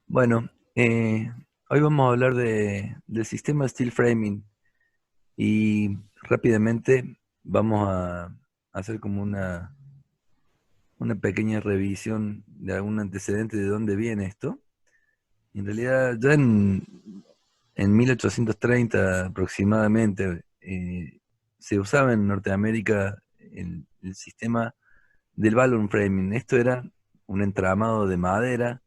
Bueno, hoy vamos a hablar del sistema Steel Framing y rápidamente vamos a hacer como una pequeña revisión de algún antecedente de dónde viene esto. En realidad, ya en 1830 aproximadamente, se usaba en Norteamérica el sistema del balloon framing. Esto era un entramado de madera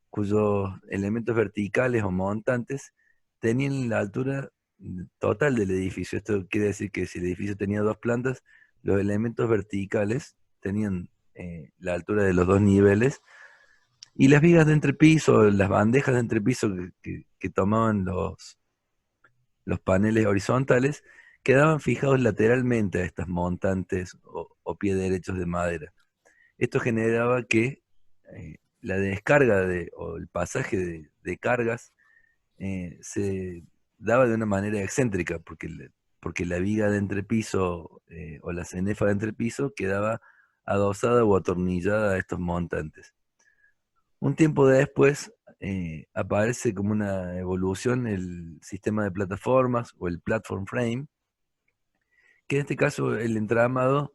cuyos elementos verticales o montantes tenían la altura total del edificio. Esto quiere decir que si el edificio tenía dos plantas, los elementos verticales tenían la altura de los dos niveles y las vigas de entrepiso, las bandejas de entrepiso que tomaban los paneles horizontales, quedaban fijados lateralmente a estas montantes o pie derechos de madera. Esto generaba que la descarga o el pasaje de cargas se daba de una manera excéntrica, porque la viga de entrepiso o la cenefa de entrepiso quedaba adosada o atornillada a estos montantes. Un tiempo después aparece como una evolución el sistema de plataformas o el platform frame, que en este caso el entramado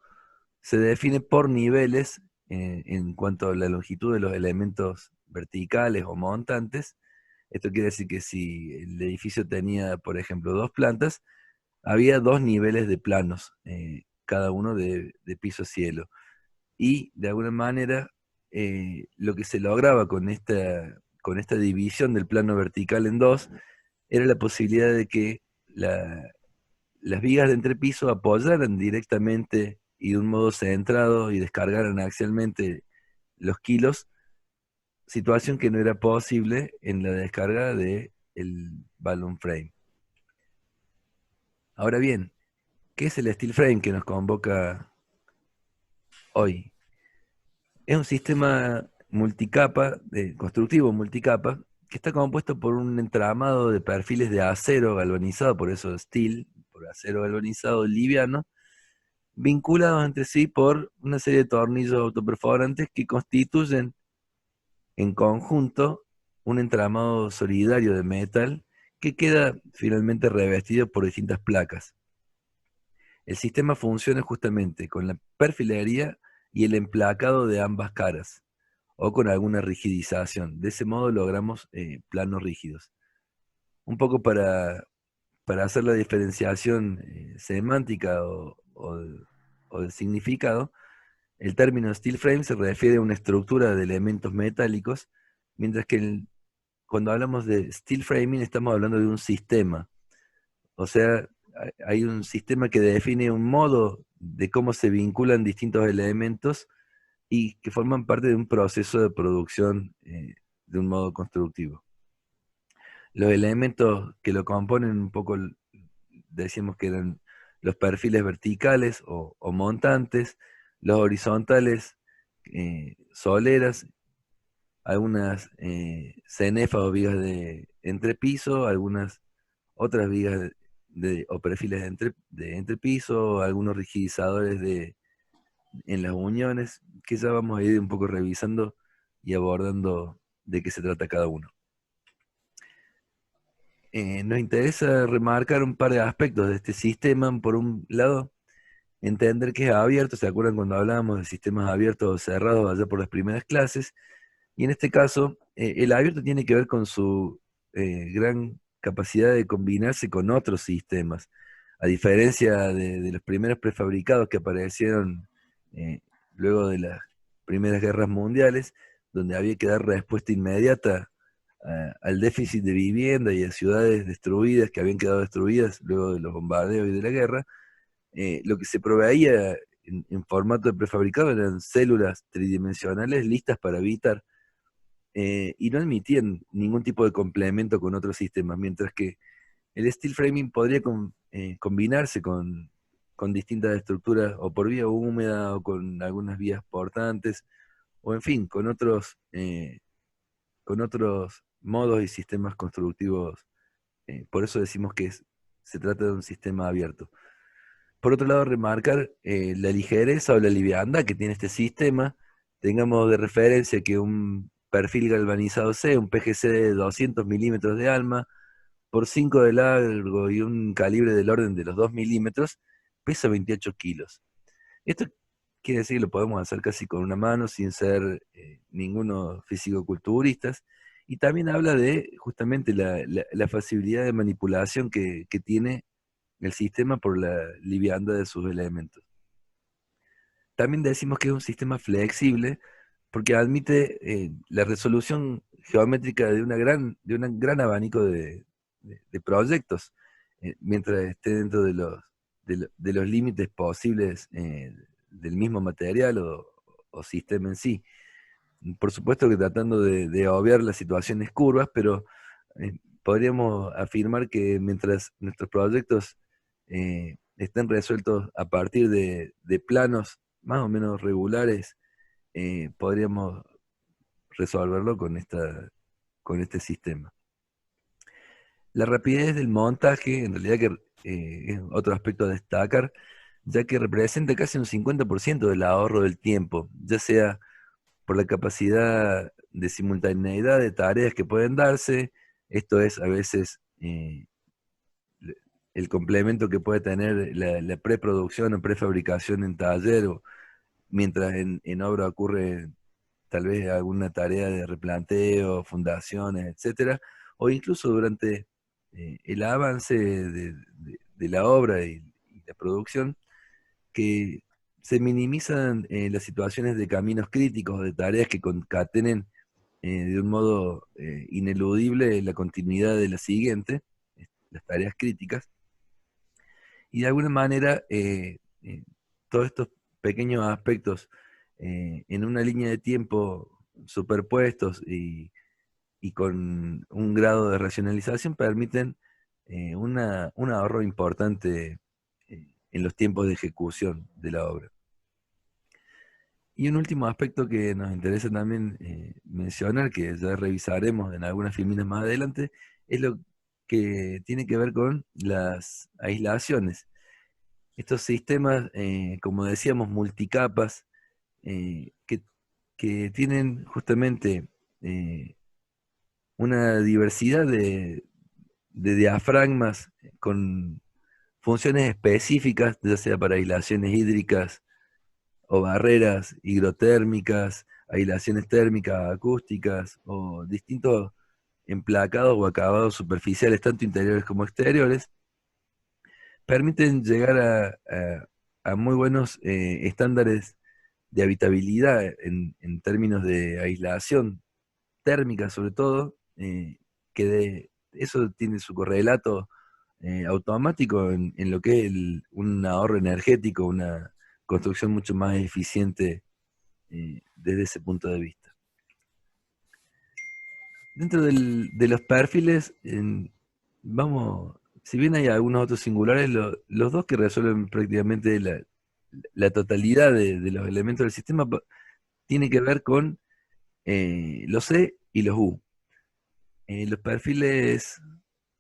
se define por niveles en cuanto a la longitud de los elementos verticales o montantes. Esto quiere decir que si el edificio tenía, por ejemplo, dos plantas, había dos niveles de planos, cada uno de piso a cielo. Y de alguna manera, lo que se lograba con esta división del plano vertical en dos era la posibilidad de que las vigas de entrepiso apoyaran directamente y de un modo centrado y descargaran axialmente los kilos, situación que no era posible en la descarga del balloon frame. Ahora bien, ¿qué es el steel frame que nos convoca hoy? Es un sistema multicapa, constructivo multicapa, que está compuesto por un entramado de perfiles de acero galvanizado, por eso steel, por acero galvanizado liviano, vinculados entre sí por una serie de tornillos autoperforantes que constituyen en conjunto un entramado solidario de metal que queda finalmente revestido por distintas placas. El sistema funciona justamente con la perfilería y el emplacado de ambas caras, o con alguna rigidización. De ese modo logramos planos rígidos. Un poco para hacer la diferenciación semántica o de significado, el término steel frame se refiere a una estructura de elementos metálicos, mientras que cuando hablamos de steel framing estamos hablando de un sistema. O sea, hay un sistema que define un modo de cómo se vinculan distintos elementos y que forman parte de un proceso de producción de un modo constructivo. Los elementos que lo componen un poco, decíamos que eran los perfiles verticales o montantes, los horizontales, soleras, algunas cenefas o vigas de entrepiso, algunas otras vigas o perfiles de entrepiso, algunos rigidizadores en las uniones, que ya vamos a ir un poco revisando y abordando de qué se trata cada uno. Nos interesa remarcar un par de aspectos de este sistema. Por un lado, entender que es abierto. ¿Se acuerdan cuando hablábamos de sistemas abiertos o cerrados allá por las primeras clases? Y en este caso, el abierto tiene que ver con su gran capacidad de combinarse con otros sistemas. A diferencia de los primeros prefabricados que aparecieron eh, luego de las primeras guerras mundiales, donde había que dar respuesta inmediata al déficit de vivienda y a ciudades destruidas que habían quedado destruidas luego de los bombardeos y de la guerra, lo que se proveía en formato de prefabricado eran células tridimensionales listas para habitar y no admitían ningún tipo de complemento con otros sistemas, mientras que el steel framing podría combinarse con distintas estructuras o por vía húmeda o con algunas vías portantes o en fin, con otros modos y sistemas constructivos. Por eso decimos que se trata de un sistema abierto. Por otro lado, remarcar la ligereza o la liviandad que tiene este sistema. Tengamos de referencia que perfil galvanizado C, un PGC de 200 milímetros de alma, por 5 de largo y un calibre del orden de los 2 milímetros, pesa 28 kilos. Esto quiere decir que lo podemos hacer casi con una mano sin ser ninguno fisicoculturistas. Y también habla de justamente la facilidad de manipulación que tiene el sistema por la liviandad de sus elementos. También decimos que es un sistema flexible porque admite la resolución geométrica de un gran abanico de proyectos, mientras esté dentro de los límites posibles del mismo material o sistema en sí. Por supuesto que tratando de obviar las situaciones curvas, pero podríamos afirmar que mientras nuestros proyectos estén resueltos a partir de planos más o menos regulares, podríamos resolverlo con este sistema. La rapidez del montaje, en realidad, que es otro aspecto a destacar, ya que representa casi un 50% del ahorro del tiempo, ya sea por la capacidad de simultaneidad de tareas que pueden darse. Esto es a veces el complemento que puede tener la preproducción o prefabricación en taller, o mientras en obra ocurre tal vez alguna tarea de replanteo, fundaciones, etcétera, o incluso durante el avance de la obra y la producción, que se minimizan las situaciones de caminos críticos, de tareas que concatenen de un modo ineludible la continuidad de la siguiente, las tareas críticas, y de alguna manera todos estos pequeños aspectos en una línea de tiempo superpuestos y con un grado de racionalización permiten un ahorro importante en los tiempos de ejecución de la obra. Y un último aspecto que nos interesa también mencionar, que ya revisaremos en algunas filminas más adelante, es lo que tiene que ver con las aislaciones. Estos sistemas, como decíamos, multicapas, que tienen justamente una diversidad de diafragmas con funciones específicas, ya sea para aislaciones hídricas o barreras hidrotérmicas, aislaciones térmicas, acústicas, o distintos emplacados o acabados superficiales, tanto interiores como exteriores, permiten llegar a muy buenos estándares de habitabilidad en términos de aislación térmica sobre todo, eso tiene su correlato automático en lo que es un ahorro energético, una construcción mucho más eficiente desde ese punto de vista. Dentro de los perfiles, vamos, si bien hay algunos otros singulares, los dos que resuelven prácticamente la totalidad de los elementos del sistema tiene que ver con los C y los U. Los perfiles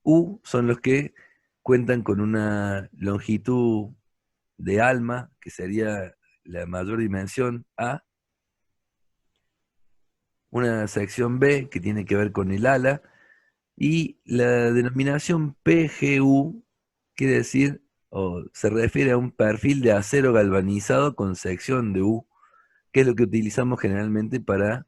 U son los que cuentan con una longitud de alma, que sería la mayor dimensión A, una sección B que tiene que ver con el ala, y la denominación PGU quiere decir, o se refiere a un perfil de acero galvanizado con sección de U, que es lo que utilizamos generalmente para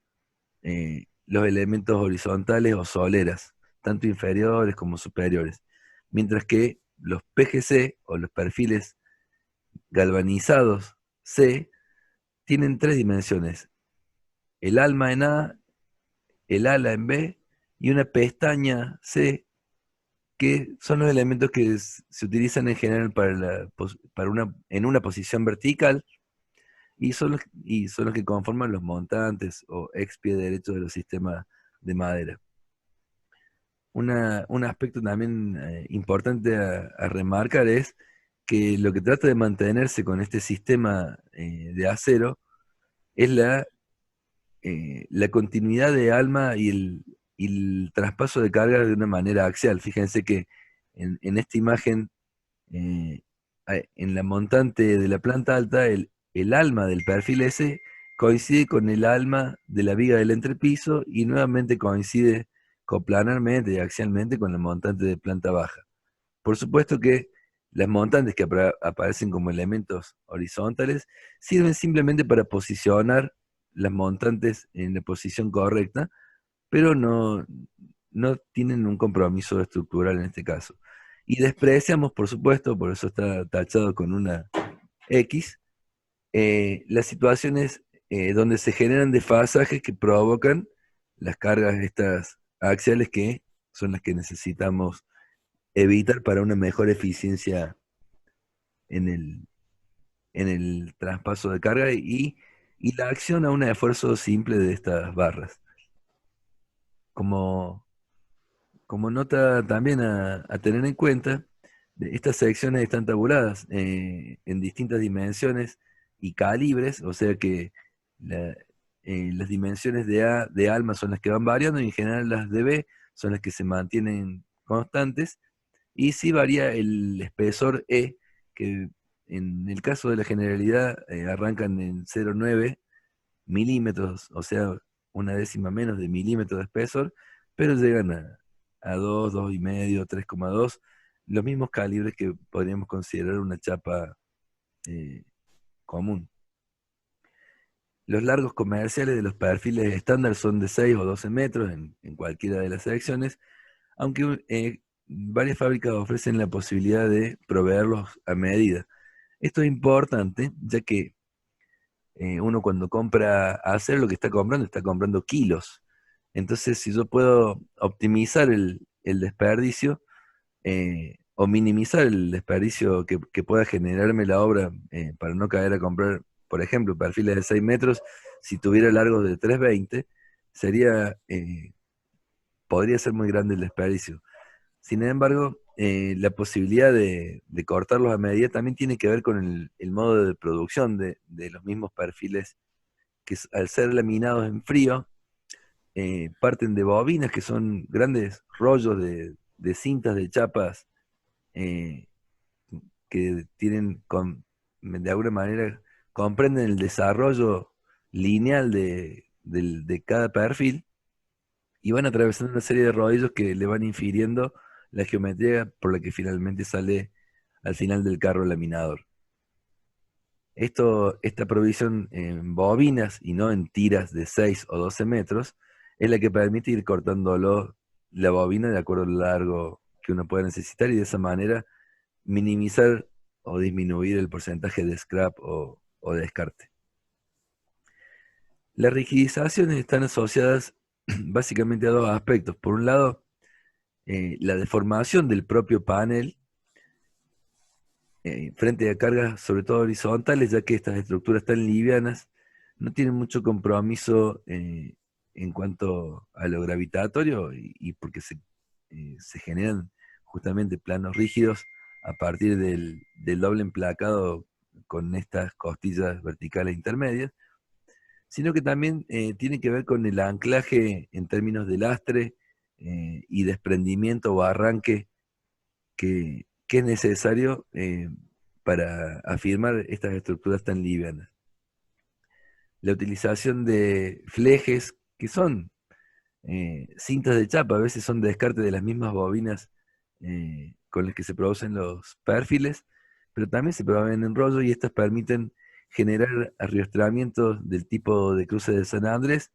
los elementos horizontales o soleras, tanto inferiores como superiores. Mientras que los PGC o los perfiles galvanizados C tienen tres dimensiones: el alma en A, el ala en B y una pestaña C, que son los elementos que se utilizan en general en una posición vertical, y son los que conforman los montantes o ex pie derecho de los sistemas de madera. Un aspecto también importante a remarcar es que lo que trata de mantenerse con este sistema de acero es la continuidad de alma y el traspaso de carga de una manera axial. Fíjense que en esta imagen, en la montante de la planta alta, el alma del perfil S coincide con el alma de la viga del entrepiso y nuevamente coincide coplanarmente y axialmente con la montante de planta baja. Por supuesto que las montantes que aparecen como elementos horizontales sirven simplemente para posicionar las montantes en la posición correcta, pero no tienen un compromiso estructural en este caso. Y despreciamos, por supuesto, por eso está tachado con una X, las situaciones donde se generan desfasajes que provocan las cargas estas axiales que son las que necesitamos evitar para una mejor eficiencia en en el traspaso de carga y la acción a un esfuerzo simple de estas barras. Como, como nota también a tener en cuenta, estas secciones están tabuladas en distintas dimensiones y calibres, o sea que la- las dimensiones de alma son las que van variando y en general las de B son las que se mantienen constantes. Y sí varía el espesor E, que en el caso de la generalidad arrancan en 0,9 milímetros, o sea, una décima menos de milímetro de espesor, pero llegan a 2, 2,5, 3,2, los mismos calibres que podríamos considerar una chapa eh, común. Los largos comerciales de los perfiles estándar son de 6 o 12 metros en cualquiera de las secciones, aunque varias fábricas ofrecen la posibilidad de proveerlos a medida. Esto es importante, ya que uno cuando compra hacer lo que está comprando kilos. Entonces, si yo puedo optimizar el desperdicio o minimizar el desperdicio que pueda generarme la obra para no caer a comprar, por ejemplo, perfiles de 6 metros, si tuviera largos de 3,20, sería, podría ser muy grande el desperdicio. Sin embargo, la posibilidad de cortarlos a medida también tiene que ver con el modo de producción de los mismos perfiles, que al ser laminados en frío, parten de bobinas que son grandes rollos de cintas de chapas eh, que tienen, de alguna manera, comprenden el desarrollo lineal de cada perfil y van atravesando una serie de rodillos que le van infiriendo la geometría por la que finalmente sale al final del carro laminador. Esta provisión en bobinas y no en tiras de 6 o 12 metros es la que permite ir cortándolo la bobina de acuerdo al largo que uno pueda necesitar y de esa manera minimizar o disminuir el porcentaje de scrap o descarte. Las rigidizaciones están asociadas básicamente a dos aspectos. Por un lado, la deformación del propio panel frente a cargas, sobre todo horizontales, ya que estas estructuras tan livianas no tienen mucho compromiso en cuanto a lo gravitatorio y porque se generan justamente planos rígidos a partir del doble emplacado con estas costillas verticales intermedias, sino que también tiene que ver con el anclaje en términos de lastre y desprendimiento o arranque que es necesario para afirmar estas estructuras tan livianas. La utilización de flejes, que son cintas de chapa, a veces son descarte de las mismas bobinas con las que se producen los perfiles, pero también se proveen en rollo y estas permiten generar arriostramientos del tipo de cruce de San Andrés,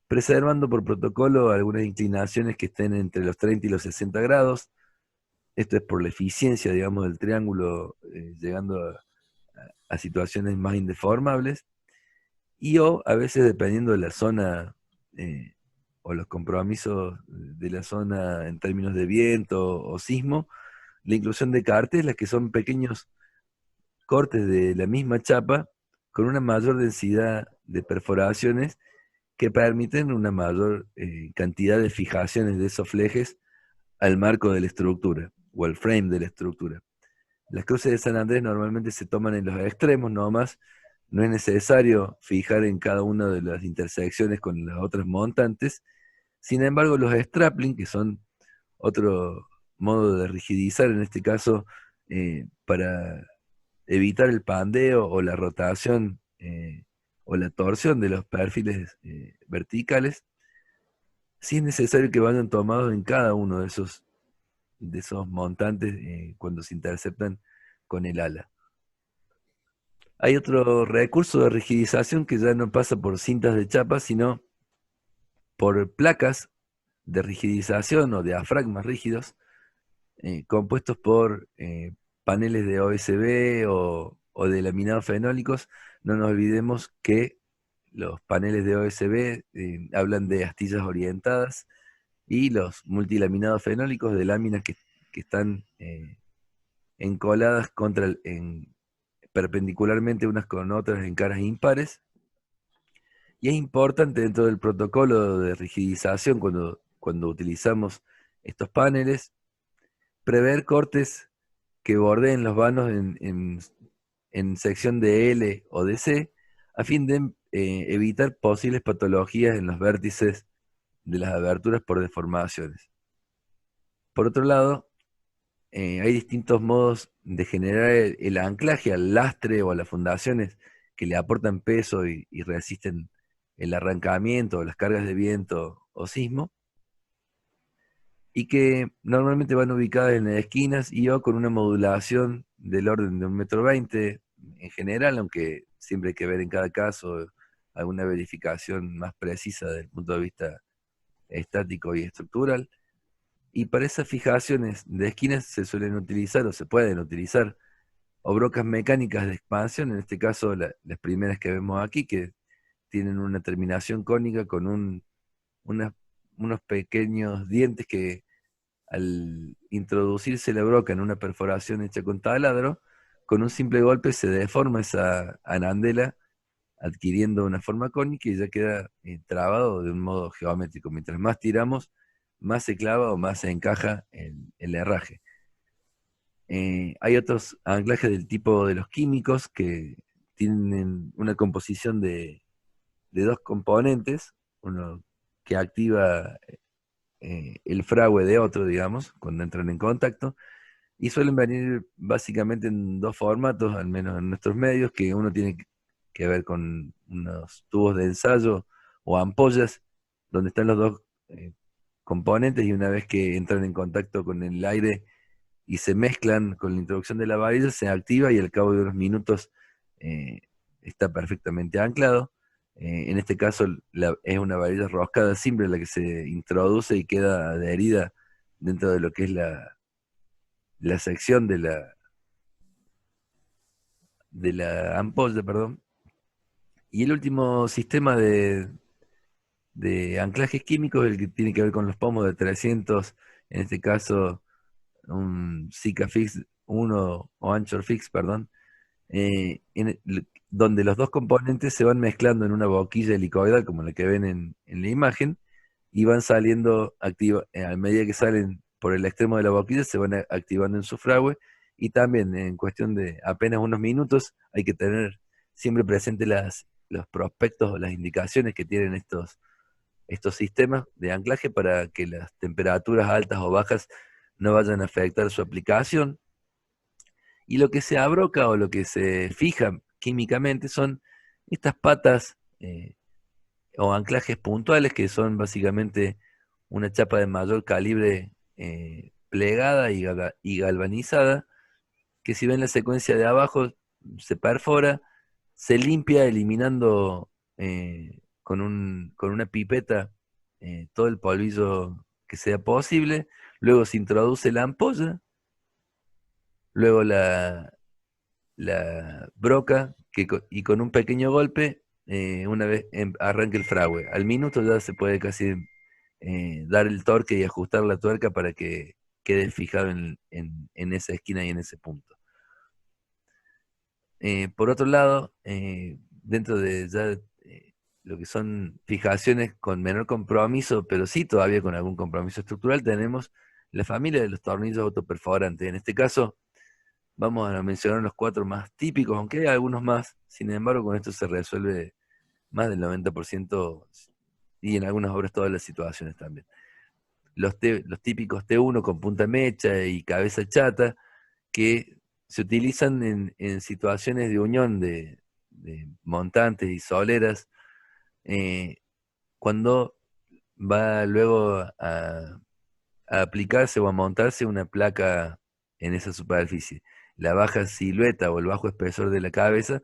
preservando por protocolo algunas inclinaciones que estén entre los 30 y los 60 grados. Esto es por la eficiencia, digamos, del triángulo, llegando a situaciones más indeformables. Y o a veces dependiendo de la zona eh, o los compromisos de la zona en términos de viento o sismo, la inclusión de cartelas, que son pequeños cortes de la misma chapa con una mayor densidad de perforaciones que permiten una mayor cantidad de fijaciones de esos flejes al marco de la estructura o al frame de la estructura. Las cruces de San Andrés normalmente se toman en los extremos nomás, no es necesario fijar en cada una de las intersecciones con las otras montantes. Sin embargo, los strapling, que son otro modo de rigidizar, en este caso, para evitar el pandeo o la rotación o la torsión de los perfiles verticales, sí es necesario que vayan tomados en cada uno de esos montantes cuando se interceptan con el ala. Hay otro recurso de rigidización que ya no pasa por cintas de chapa, sino por placas de rigidización o diafragmas rígidos, compuestos por paneles de OSB o de laminados fenólicos. No nos olvidemos que los paneles de OSB hablan de astillas orientadas y los multilaminados fenólicos de láminas que están encoladas perpendicularmente unas con otras en caras impares. Y es importante dentro del protocolo de rigidización cuando utilizamos estos paneles, prever cortes que bordeen los vanos en sección de L o de C, a fin de evitar posibles patologías en los vértices de las aberturas por deformaciones. Por otro lado, hay distintos modos de generar el anclaje al lastre o a las fundaciones que le aportan peso y resisten el arrancamiento o las cargas de viento o sismo, y que normalmente van ubicadas en las esquinas y o con una modulación del orden de 1,20 m en general, aunque siempre hay que ver en cada caso alguna verificación más precisa desde el punto de vista estático y estructural. Y para esas fijaciones de esquinas se suelen utilizar o se pueden utilizar o brocas mecánicas de expansión, en este caso las primeras que vemos aquí, que tienen una terminación cónica con unos pequeños dientes que al introducirse la broca en una perforación hecha con taladro, con un simple golpe se deforma esa arandela adquiriendo una forma cónica y ya queda trabado de un modo geométrico. Mientras más tiramos, más se clava o más se encaja el herraje. Hay otros anclajes del tipo de los químicos que tienen una composición de dos componentes, uno que activa el fragüe de otro, digamos, cuando entran en contacto, y suelen venir básicamente en dos formatos, al menos en nuestros medios, que uno tiene que ver con unos tubos de ensayo o ampollas, donde están los dos componentes, y una vez que entran en contacto con el aire y se mezclan con la introducción de la varilla, se activa y al cabo de unos minutos eh, está perfectamente anclado. En este caso es una varilla roscada simple la que se introduce y queda adherida dentro de lo que es la sección de la ampolla, perdón. Y el último sistema de anclajes químicos, el que tiene que ver con los pomos de 300, en este caso un Sikafix 1 o Anchor Fix, perdón, donde los dos componentes se van mezclando en una boquilla helicoidal, como la que ven en la imagen, y van saliendo a medida que salen por el extremo de la boquilla, se van activando en su fragüe, y también en cuestión de apenas unos minutos hay que tener siempre presente los prospectos o las indicaciones que tienen estos sistemas de anclaje para que las temperaturas altas o bajas no vayan a afectar su aplicación. Y lo que se abroca o lo que se fija químicamente son estas patas o anclajes puntuales, que son básicamente una chapa de mayor calibre plegada y galvanizada, que si ven la secuencia de abajo, se perfora, se limpia eliminando con una pipeta todo el polvillo que sea posible, luego se introduce la ampolla, luego la broca y con un pequeño golpe, una vez arranca el fragüe. Al minuto ya se puede casi dar el torque y ajustar la tuerca para que quede fijado en esa esquina y en ese punto. Por otro lado, dentro de ya lo que son fijaciones con menor compromiso, pero sí todavía con algún compromiso estructural, tenemos la familia de los tornillos autoperforantes. En este caso, vamos a mencionar los cuatro más típicos, aunque hay algunos más. Sin embargo, con esto se resuelve más del 90% y en algunas obras todas las situaciones también. Los típicos T1 con punta mecha y cabeza chata, que se utilizan en situaciones de unión montantes y soleras, cuando va luego a aplicarse o a montarse una placa en esa superficie. La baja silueta o el bajo espesor de la cabeza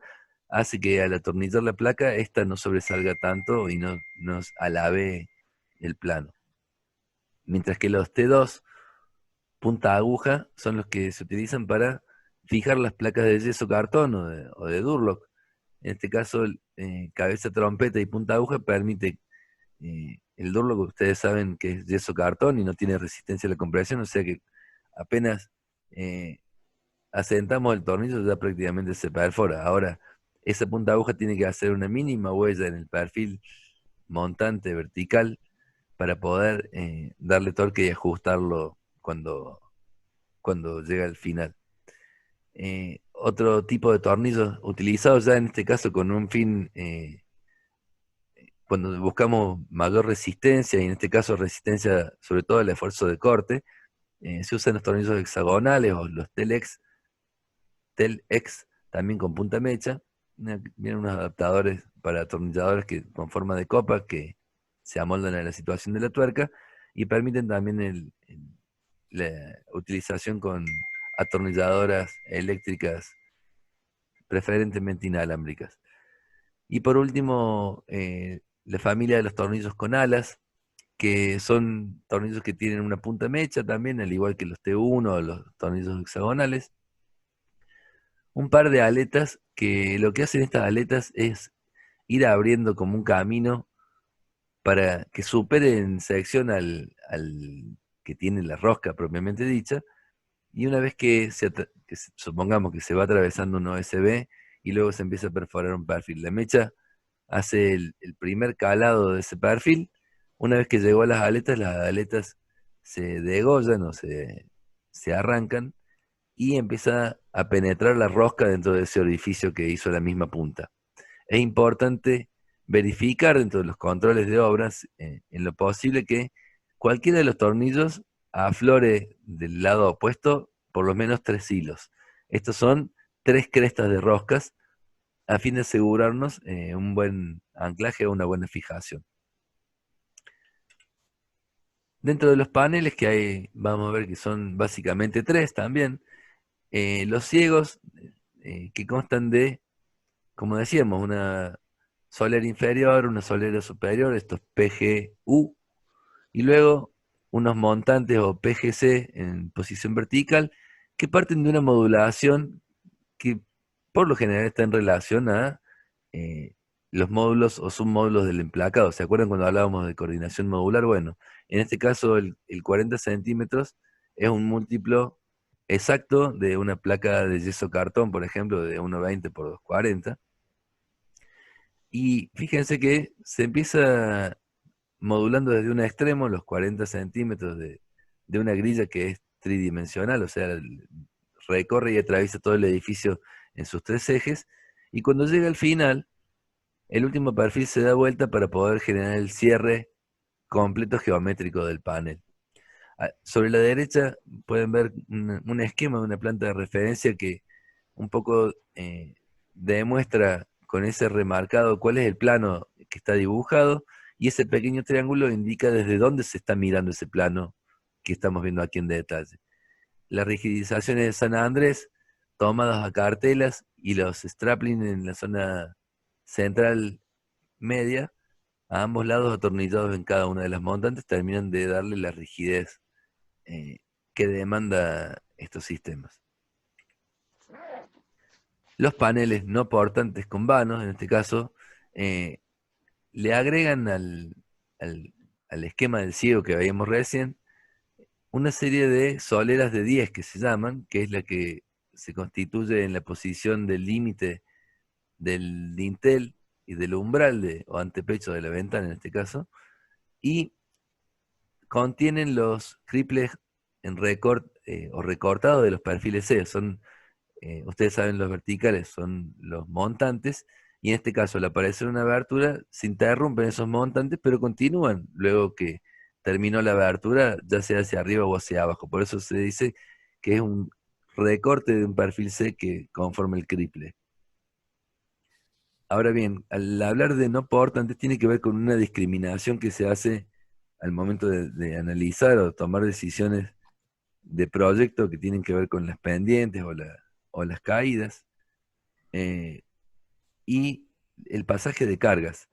hace que al atornillar la placa, ésta no sobresalga tanto y no nos alave el plano. Mientras que los T2 punta aguja son los que se utilizan para fijar las placas de yeso cartón o de Durlock. En este caso, cabeza trompeta y punta aguja permite el Durlock, ustedes saben que es yeso cartón y no tiene resistencia a la compresión, o sea que apenas eh, asentamos el tornillo ya prácticamente se perfora. Ahora, esa punta aguja tiene que hacer una mínima huella en el perfil montante vertical para poder darle torque y ajustarlo cuando llega al final. Otro tipo de tornillos utilizados ya en este caso con un fin, cuando buscamos mayor resistencia, y en este caso resistencia sobre todo al esfuerzo de corte, se usan los tornillos hexagonales o los Tel-X, también con punta mecha. Vienen unos adaptadores para atornilladores con forma de copa que se amoldan a la situación de la tuerca y permiten también la utilización con atornilladoras eléctricas, preferentemente inalámbricas. Y por último, la familia de los tornillos con alas, que son tornillos que tienen una punta mecha también, al igual que los T1 o los tornillos hexagonales. Un par de aletas que lo que hacen estas aletas es ir abriendo como un camino para que supere en sección al que tiene la rosca propiamente dicha. Y una vez supongamos que se va atravesando un OSB y luego se empieza a perforar un perfil, la mecha hace el primer calado de ese perfil. Una vez que llegó a las aletas se degollan o se arrancan y empieza a penetrar la rosca dentro de ese orificio que hizo la misma punta. Es importante verificar dentro de los controles de obras, en lo posible, que cualquiera de los tornillos aflore del lado opuesto por lo menos 3 hilos. Estos son 3 crestas de roscas a fin de asegurarnos un buen anclaje o una buena fijación. Dentro de los paneles que hay, vamos a ver que son básicamente 3 también. Los ciegos, que constan de, como decíamos, una solera inferior, una solera superior, estos PGU, y luego unos montantes o PGC en posición vertical, que parten de una modulación que por lo general está en relación a eh, los módulos o submódulos del emplacado. ¿Se acuerdan cuando hablábamos de coordinación modular? Bueno, en este caso el 40 centímetros es un múltiplo exacto de una placa de yeso cartón, por ejemplo, de 1,20 por 2,40. Y fíjense que se empieza modulando desde un extremo, los 40 centímetros de una grilla que es tridimensional, o sea, recorre y atraviesa todo el edificio en sus 3 ejes, y cuando llega al final, el último perfil se da vuelta para poder generar el cierre completo geométrico del panel. Sobre la derecha pueden ver un esquema de una planta de referencia que un poco demuestra con ese remarcado cuál es el plano que está dibujado, y ese pequeño triángulo indica desde dónde se está mirando ese plano que estamos viendo aquí en detalle. Las rigidizaciones de San Andrés tomadas a cartelas y los straplings en la zona central media, a ambos lados atornillados en cada una de las montantes, terminan de darle la rigidez eh, que demanda estos sistemas. Los paneles no portantes con vanos, en este caso, eh, le agregan al- al esquema del ciego que veíamos recién una serie de soleras de 10 que se llaman, que es la que se constituye en la posición del límite del dintel y del umbral o antepecho de la ventana en este caso, y contienen los triples en o recortados de los perfiles C. Ustedes saben, los verticales son los montantes, y en este caso, al aparecer una abertura, se interrumpen esos montantes, pero continúan luego que terminó la abertura, ya sea hacia arriba o hacia abajo. Por eso se dice que es un recorte de un perfil C que conforma el triple. Ahora bien, al hablar de no portantes tiene que ver con una discriminación que se hace al momento de analizar o tomar decisiones de proyecto que tienen que ver con las pendientes o las caídas, eh, y el pasaje de cargas.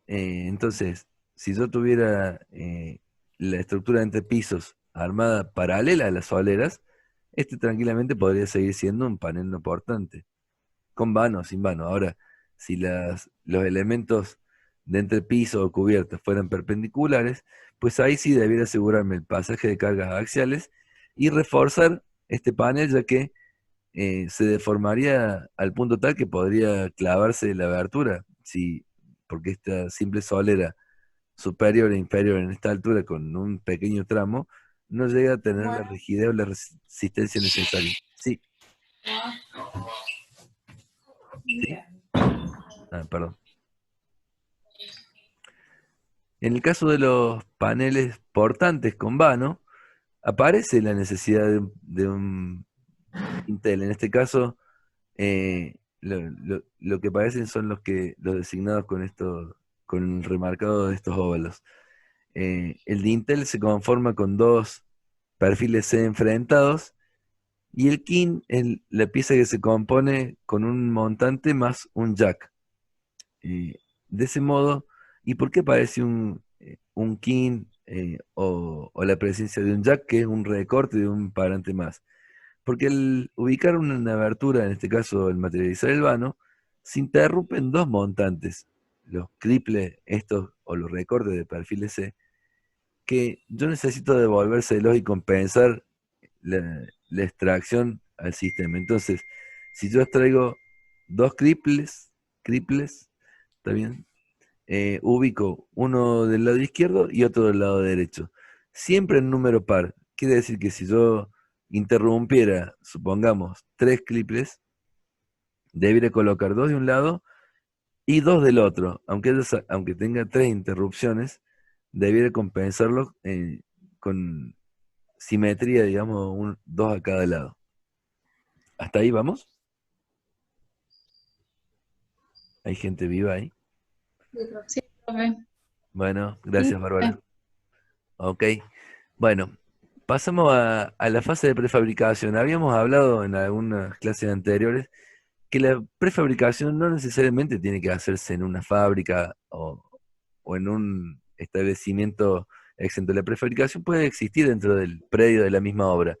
Entonces, si yo tuviera la estructura de entre pisos armada paralela a las soleras, este tranquilamente podría seguir siendo un panel no portante, con vano o sin vano. Ahora, si los elementos de entrepiso o cubierta fueran perpendiculares, pues ahí sí debiera asegurarme el pasaje de cargas axiales y reforzar este panel, ya que se deformaría al punto tal que podría clavarse la abertura, si, porque esta simple solera superior e inferior en esta altura con un pequeño tramo no llega a tener la Bueno, rigidez o la resistencia necesaria. Sí, sí, bien. perdón. En el caso de los paneles portantes con vano, aparece la necesidad de un Intel. En este caso, lo que parecen son los designados con con el remarcado de estos óvalos. El dintel se conforma con dos perfiles C enfrentados y el kin es la pieza que se compone con un montante más un jack. Eh, de ese modo, ¿y por qué aparece un kin o la presencia de un jack que es un recorte de un parante más? Porque al ubicar una abertura, en este caso el materializar el vano, se interrumpen dos montantes, los triples estos o los recortes de perfiles C, que yo necesito devolvérselos y compensar la extracción al sistema. Entonces, si yo extraigo dos triples, ¿está bien? Ubico uno del lado izquierdo y otro del lado derecho. Siempre en número par. Quiere decir que si yo interrumpiera, supongamos, tres triples, debería colocar dos de un lado y dos del otro. Aunque tenga tres interrupciones, debiera compensarlo con simetría, digamos, dos a cada lado. ¿Hasta ahí vamos? ¿Hay gente viva ahí? Sí, profe. Bueno, Sí, gracias, Bárbara. profe. Ok. Bueno, pasamos a la fase de prefabricación. Habíamos hablado en algunas clases anteriores que la prefabricación no necesariamente tiene que hacerse en una fábrica o en un establecimiento exento. La prefabricación puede existir dentro del predio de la misma obra.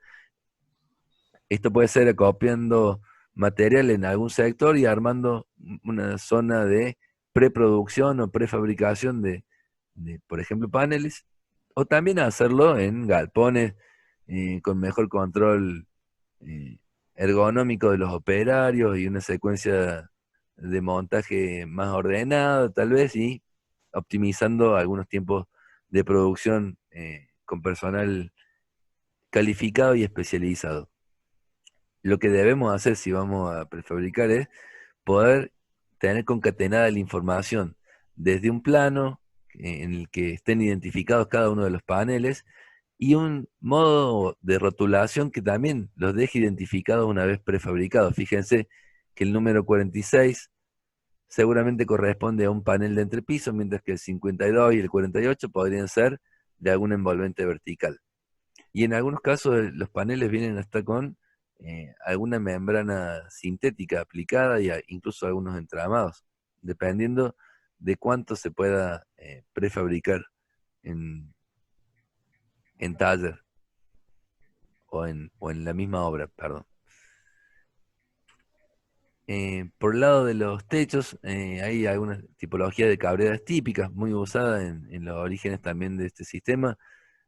Esto puede ser acopiando material en algún sector y armando una zona de preproducción o prefabricación por ejemplo, paneles, o también hacerlo en galpones con mejor control eh, ergonómico de los operarios y una secuencia de montaje más ordenada, tal vez, y optimizando algunos tiempos de producción con personal calificado y especializado. Lo que debemos hacer si vamos a prefabricar es poder tener concatenada la información desde un plano en el que estén identificados cada uno de los paneles y un modo de rotulación que también los deje identificados una vez prefabricados. Fíjense que el número 46 seguramente corresponde a un panel de entrepiso, mientras que el 52 y el 48 podrían ser de algún envolvente vertical. Y en algunos casos los paneles vienen hasta con alguna membrana sintética aplicada y incluso algunos entramados, dependiendo de cuánto se pueda prefabricar en, en taller o en la misma obra, perdón. Por el lado de los techos, hay algunas tipologías de cabreras típicas, muy usadas en los orígenes también de este sistema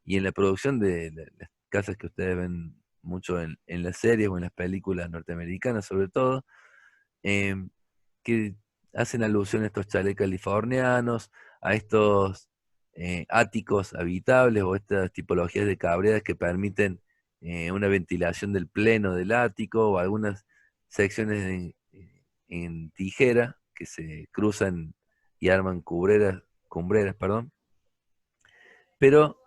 y en la producción de las casas que ustedes ven mucho en las series o en las películas norteamericanas sobre todo, eh, que hacen alusión a estos chalés californianos, a estos áticos habitables o estas tipologías de cabreras que permiten una ventilación del pleno del ático o algunas secciones en tijera que se cruzan y arman cumbreras, perdón, pero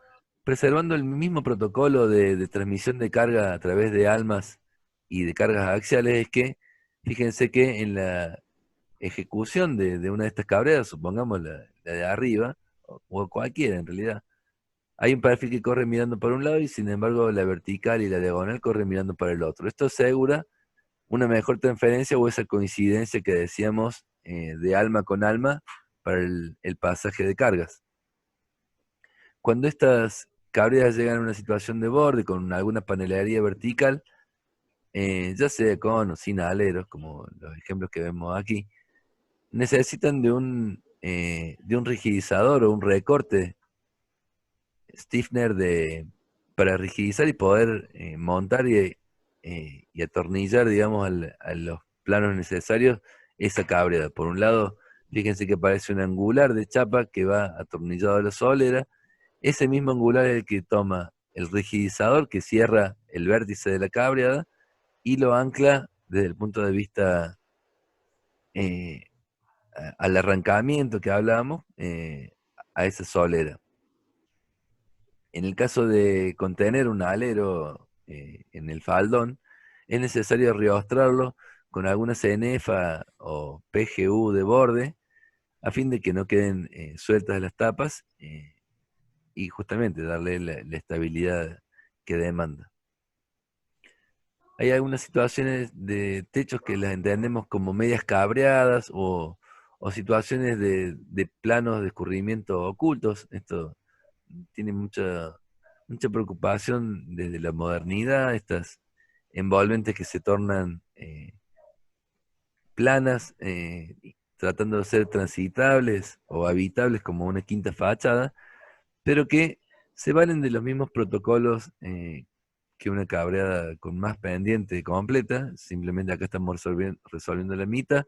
preservando el mismo protocolo de transmisión de carga a través de almas y de cargas axiales, es que fíjense que ejecución de una de estas cabreras, supongamos la de arriba, o cualquiera en realidad, hay un perfil que corre mirando para un lado y sin embargo la vertical y la diagonal corren mirando para el otro. Esto asegura una mejor transferencia o esa coincidencia que decíamos de alma con alma para el pasaje de cargas. Cuando estas cabreras llegan a una situación de borde con alguna panelería vertical, ya sea con o sin aleros, como los ejemplos que vemos aquí, necesitan de un rigidizador o un recorte stiffener para rigidizar y poder montar y atornillar, digamos, a los planos necesarios esa cabrera. Por un lado, fíjense que parece un angular de chapa que va atornillado a la solera. Ese mismo angular es el que toma el rigidizador que cierra el vértice de la cabreada y lo ancla desde el punto de vista eh, al arrancamiento que hablábamos, a esa solera. En el caso de contener un alero en el faldón, es necesario riostrarlo con alguna cenefa o PGU de borde a fin de que no queden sueltas las tapas y justamente darle la estabilidad que demanda. Hay algunas situaciones de techos que las entendemos como medias cabreadas o situaciones de planos de escurrimiento ocultos. Esto tiene mucha preocupación desde la modernidad, estas envolventes que se tornan planas, tratando de ser transitables o habitables como una quinta fachada, pero que se valen de los mismos protocolos que una cabreada con más pendiente completa, simplemente acá estamos resolviendo la mitad,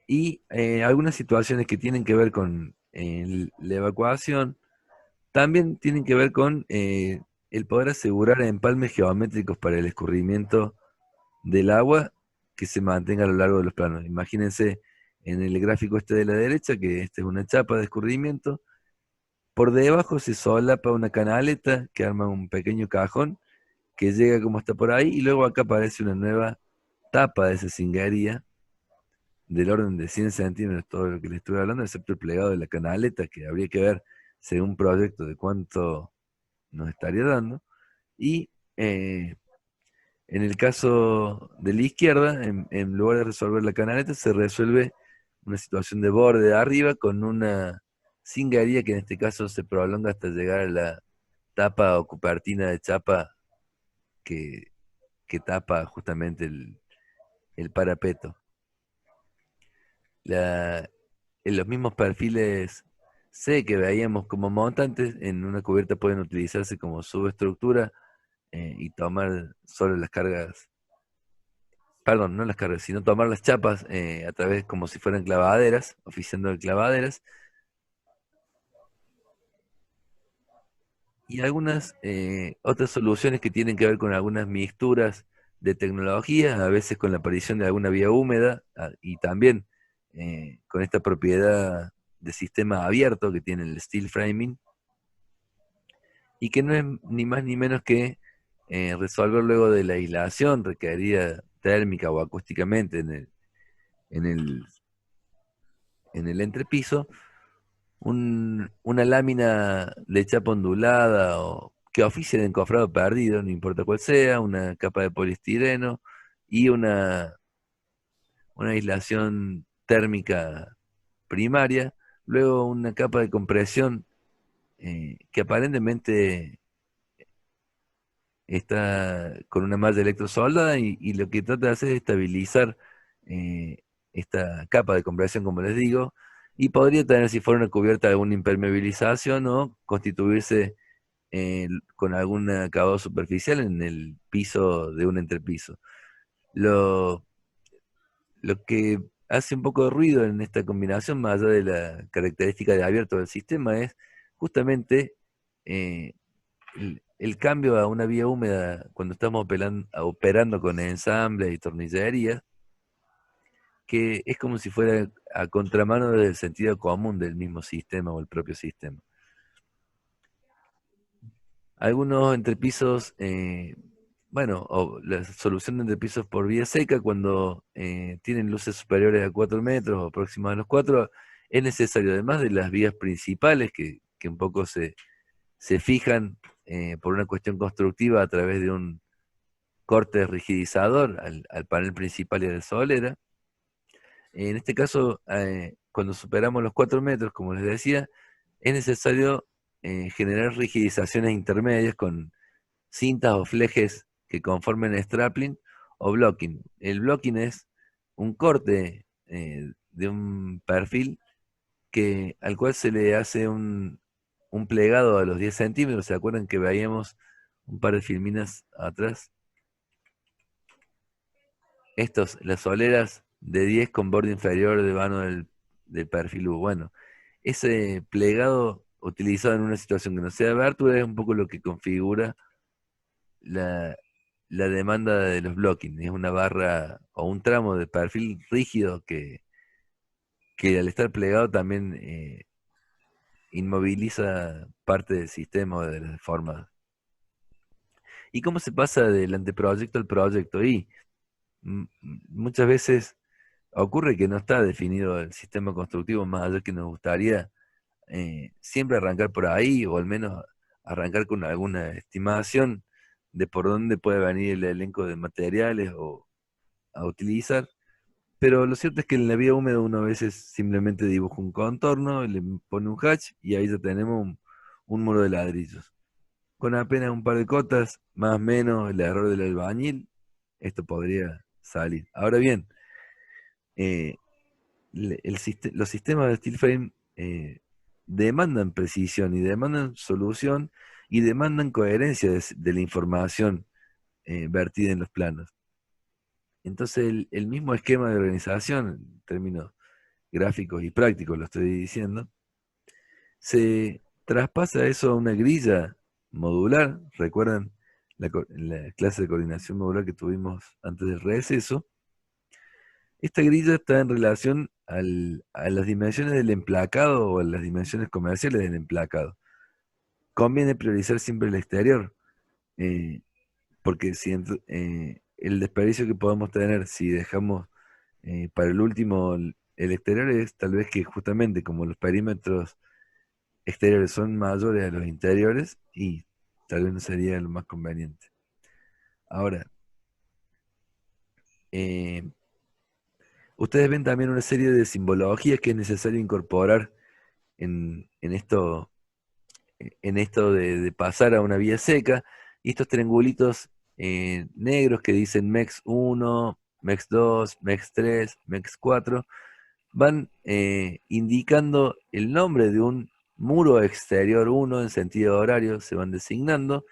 y algunas situaciones que tienen que ver con la evacuación, también tienen que ver con el poder asegurar empalmes geométricos para el escurrimiento del agua que se mantenga a lo largo de los planos. Imagínense en el gráfico este de la derecha que esta es una chapa de escurrimiento. Por debajo se solapa una canaleta que arma un pequeño cajón que llega como está por ahí y luego acá aparece una nueva tapa de esa cingaría del orden de 100 centímetros, todo lo que le estuve hablando, excepto el plegado de la canaleta, que habría que ver según proyecto de cuánto nos estaría dando. Y en el caso de la izquierda, en lugar de resolver la canaleta, se resuelve una situación de borde de arriba con una cingaría que en este caso se prolonga hasta llegar a la tapa o copertina de chapa que, que tapa justamente el parapeto. En los mismos perfiles C que veíamos como montantes, en una cubierta pueden utilizarse como subestructura y tomar solo las cargas, perdón, no las cargas, sino tomar las chapas a través como si fueran clavaderas, oficiando de clavaderas, y algunas otras soluciones que tienen que ver con algunas mixturas de tecnologías, a veces con la aparición de alguna vía húmeda y también con esta propiedad de sistema abierto que tiene el steel framing y que no es ni más ni menos que resolver luego de la aislación requerida térmica o acústicamente en el, en el entrepiso, una lámina de chapa ondulada o que oficie de encofrado perdido, no importa cuál sea, una capa de poliestireno y una aislación térmica primaria, luego una capa de compresión que aparentemente está con una malla electrosoldada y lo que trata de hacer es estabilizar eh, esta capa de compresión, como les digo, y podría tener, si fuera una cubierta, alguna impermeabilización o constituirse con algún acabado superficial en el piso de un entrepiso. Lo, lo que hace un poco de ruido en esta combinación, más allá de la característica de abierto del sistema, es justamente el cambio a una vía húmeda cuando estamos operando con ensamble y tornillería, que es como si fuera a contramano del sentido común del mismo sistema o el propio sistema. Algunos entrepisos bueno, o la solución de pisos por vía seca, cuando tienen luces superiores a 4 metros o próximas a los 4, es necesario, además de las vías principales, que un poco se fijan por una cuestión constructiva a través de un corte rigidizador al panel principal y a la solera. En este caso, cuando superamos los 4 metros, como les decía, es necesario generar rigidizaciones intermedias con cintas o flejes que conformen strapling o blocking. El blocking es un corte de un perfil al cual se le hace un plegado a los 10 centímetros. ¿Se acuerdan que veíamos un par de filminas atrás? Las soleras de 10 con borde inferior de vano del perfil U. Bueno, ese plegado utilizado en una situación que no sea de abertura es un poco lo que configura la, la demanda de los blocking. Es una barra o un tramo de perfil rígido que al estar plegado también inmoviliza parte del sistema o de las formas. ¿Y cómo se pasa del anteproyecto al proyecto? Y muchas veces ocurre que no está definido el sistema constructivo, más allá que nos gustaría siempre arrancar por ahí, o al menos arrancar con alguna estimación de por dónde puede venir el elenco de materiales o a utilizar. Pero lo cierto es que en la vía húmeda uno a veces simplemente dibuja un contorno, le pone un hatch y ahí ya tenemos un muro de ladrillos. Con apenas un par de cotas, más o menos el error del albañil, esto podría salir. Ahora bien, eh, los sistemas de steel frame demandan precisión y demandan solución y demandan coherencia de la información vertida en los planos. Entonces el mismo esquema de organización, en términos gráficos y prácticos lo estoy diciendo, se traspasa eso a una grilla modular. ¿Recuerdan la clase de coordinación modular que tuvimos antes del receso? Esta grilla está en relación a las dimensiones del emplacado o a las dimensiones comerciales del emplacado. Conviene priorizar siempre el exterior, eh, porque si el desperdicio que podemos tener si dejamos para el último el exterior es tal vez que justamente como los perímetros exteriores son mayores a los interiores y tal vez no sería lo más conveniente. Ahora, eh, ustedes ven también una serie de simbologías que es necesario incorporar en esto de pasar a una vía seca, y estos triangulitos negros que dicen MEX 1, MEX 2, MEX 3, MEX 4, van indicando el nombre de un muro exterior 1 en sentido horario, se van designando,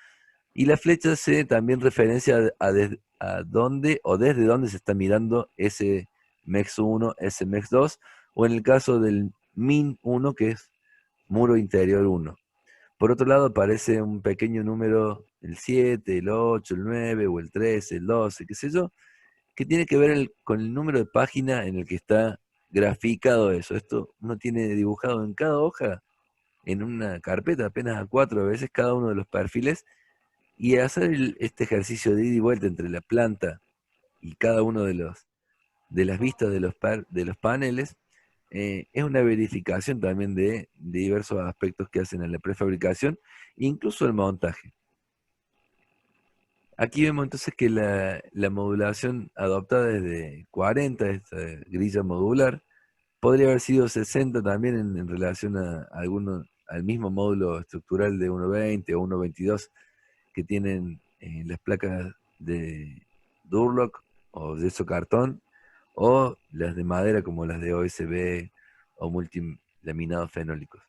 y la flecha se también referencia a dónde o desde dónde se está mirando ese MEX 1, ese MEX 2, o en el caso del MIN 1, que es muro interior 1. Por otro lado, aparece un pequeño número, el 7, el 8, el 9, o el 13, el 12, qué sé yo, que tiene que ver con el número de página en el que está graficado eso. Esto uno tiene dibujado en cada hoja, en una carpeta, apenas a 4 veces cada uno de los perfiles, y hacer este ejercicio de ida y vuelta entre la planta y cada uno de las vistas de los paneles, es una verificación también de diversos aspectos que hacen en la prefabricación, incluso el montaje. Aquí vemos entonces que la modulación adoptada desde 40, esta grilla modular, podría haber sido 60 también en relación al mismo módulo estructural de 1.20 o 1.22 que tienen las placas de Durlock o yeso cartón, o las de madera como las de OSB o multilaminados fenólicos.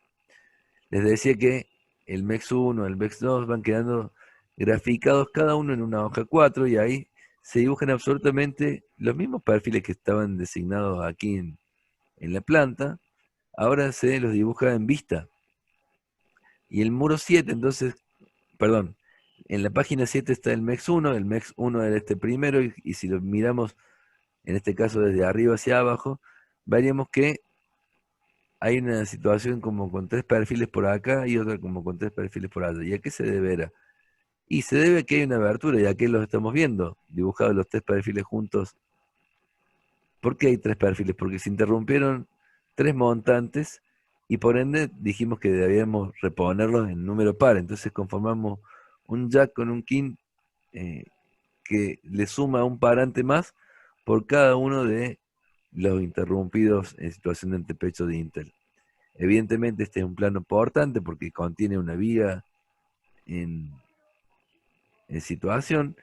Les decía que el MEX 1, el MEX 2 van quedando graficados cada uno en una hoja 4, y ahí se dibujan absolutamente los mismos perfiles que estaban designados aquí en la planta, ahora se los dibuja en vista. Y el muro 7, entonces, perdón, en la página 7 está el MEX 1 era este primero, y si lo miramos, en este caso desde arriba hacia abajo, veríamos que hay una situación como con 3 perfiles por acá y otra como con 3 perfiles por allá. ¿Y a qué se deberá? Y se debe a que hay una abertura, y aquí los estamos viendo, dibujados los tres perfiles juntos. ¿Por qué hay tres perfiles? Porque se interrumpieron tres montantes y por ende dijimos que debíamos reponerlos en número par. Entonces conformamos un jack con un king eh, que le suma un parante más por cada uno de los interrumpidos en situación de antepecho de Intel. Evidentemente este es un plano importante porque contiene una viga en, en situación,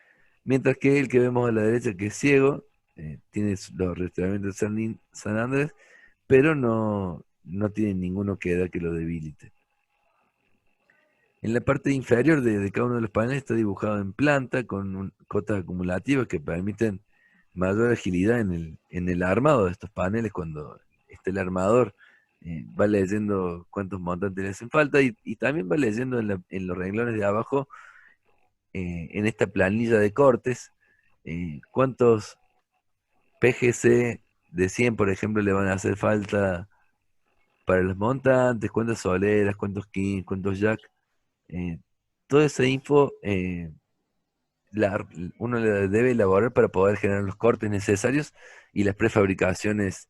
mientras que el que vemos a la derecha, que es ciego, tiene los restauramientos de San Andrés, pero no tiene ninguno que da que lo debilite. En la parte inferior de cada uno de los paneles está dibujado en planta con cotas acumulativas que permiten mayor agilidad en el armado de estos paneles. Cuando está el armador, va leyendo cuántos montantes le hacen falta y también va leyendo en los renglones de abajo, en esta planilla de cortes, cuántos PGC de 100, por ejemplo, le van a hacer falta para los montantes, cuántas soleras, cuántos kings, cuántos jack. eh, Toda esa info la- uno la debe elaborar para poder generar los cortes necesarios y las prefabricaciones,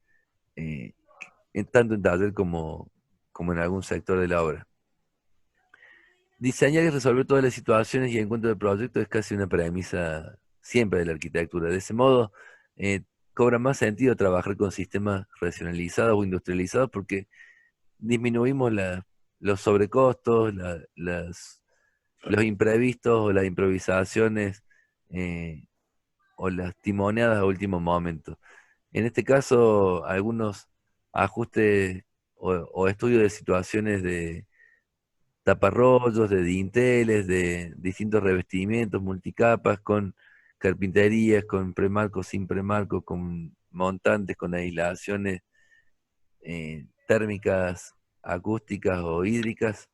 eh, tanto en taller como en algún sector de la obra. Diseñar y resolver todas las situaciones y encuentros de proyecto es casi una premisa siempre de la arquitectura. De ese modo, eh, cobra más sentido trabajar con sistemas racionalizados o industrializados porque disminuimos los sobrecostos, los imprevistos o las improvisaciones, eh, o las timoneadas a último momento. En este caso, algunos ajustes o estudios de situaciones de taparrollos, de dinteles, de distintos revestimientos, multicapas, con carpinterías, con premarco, sin premarco, con montantes, con aislaciones térmicas, acústicas o hídricas.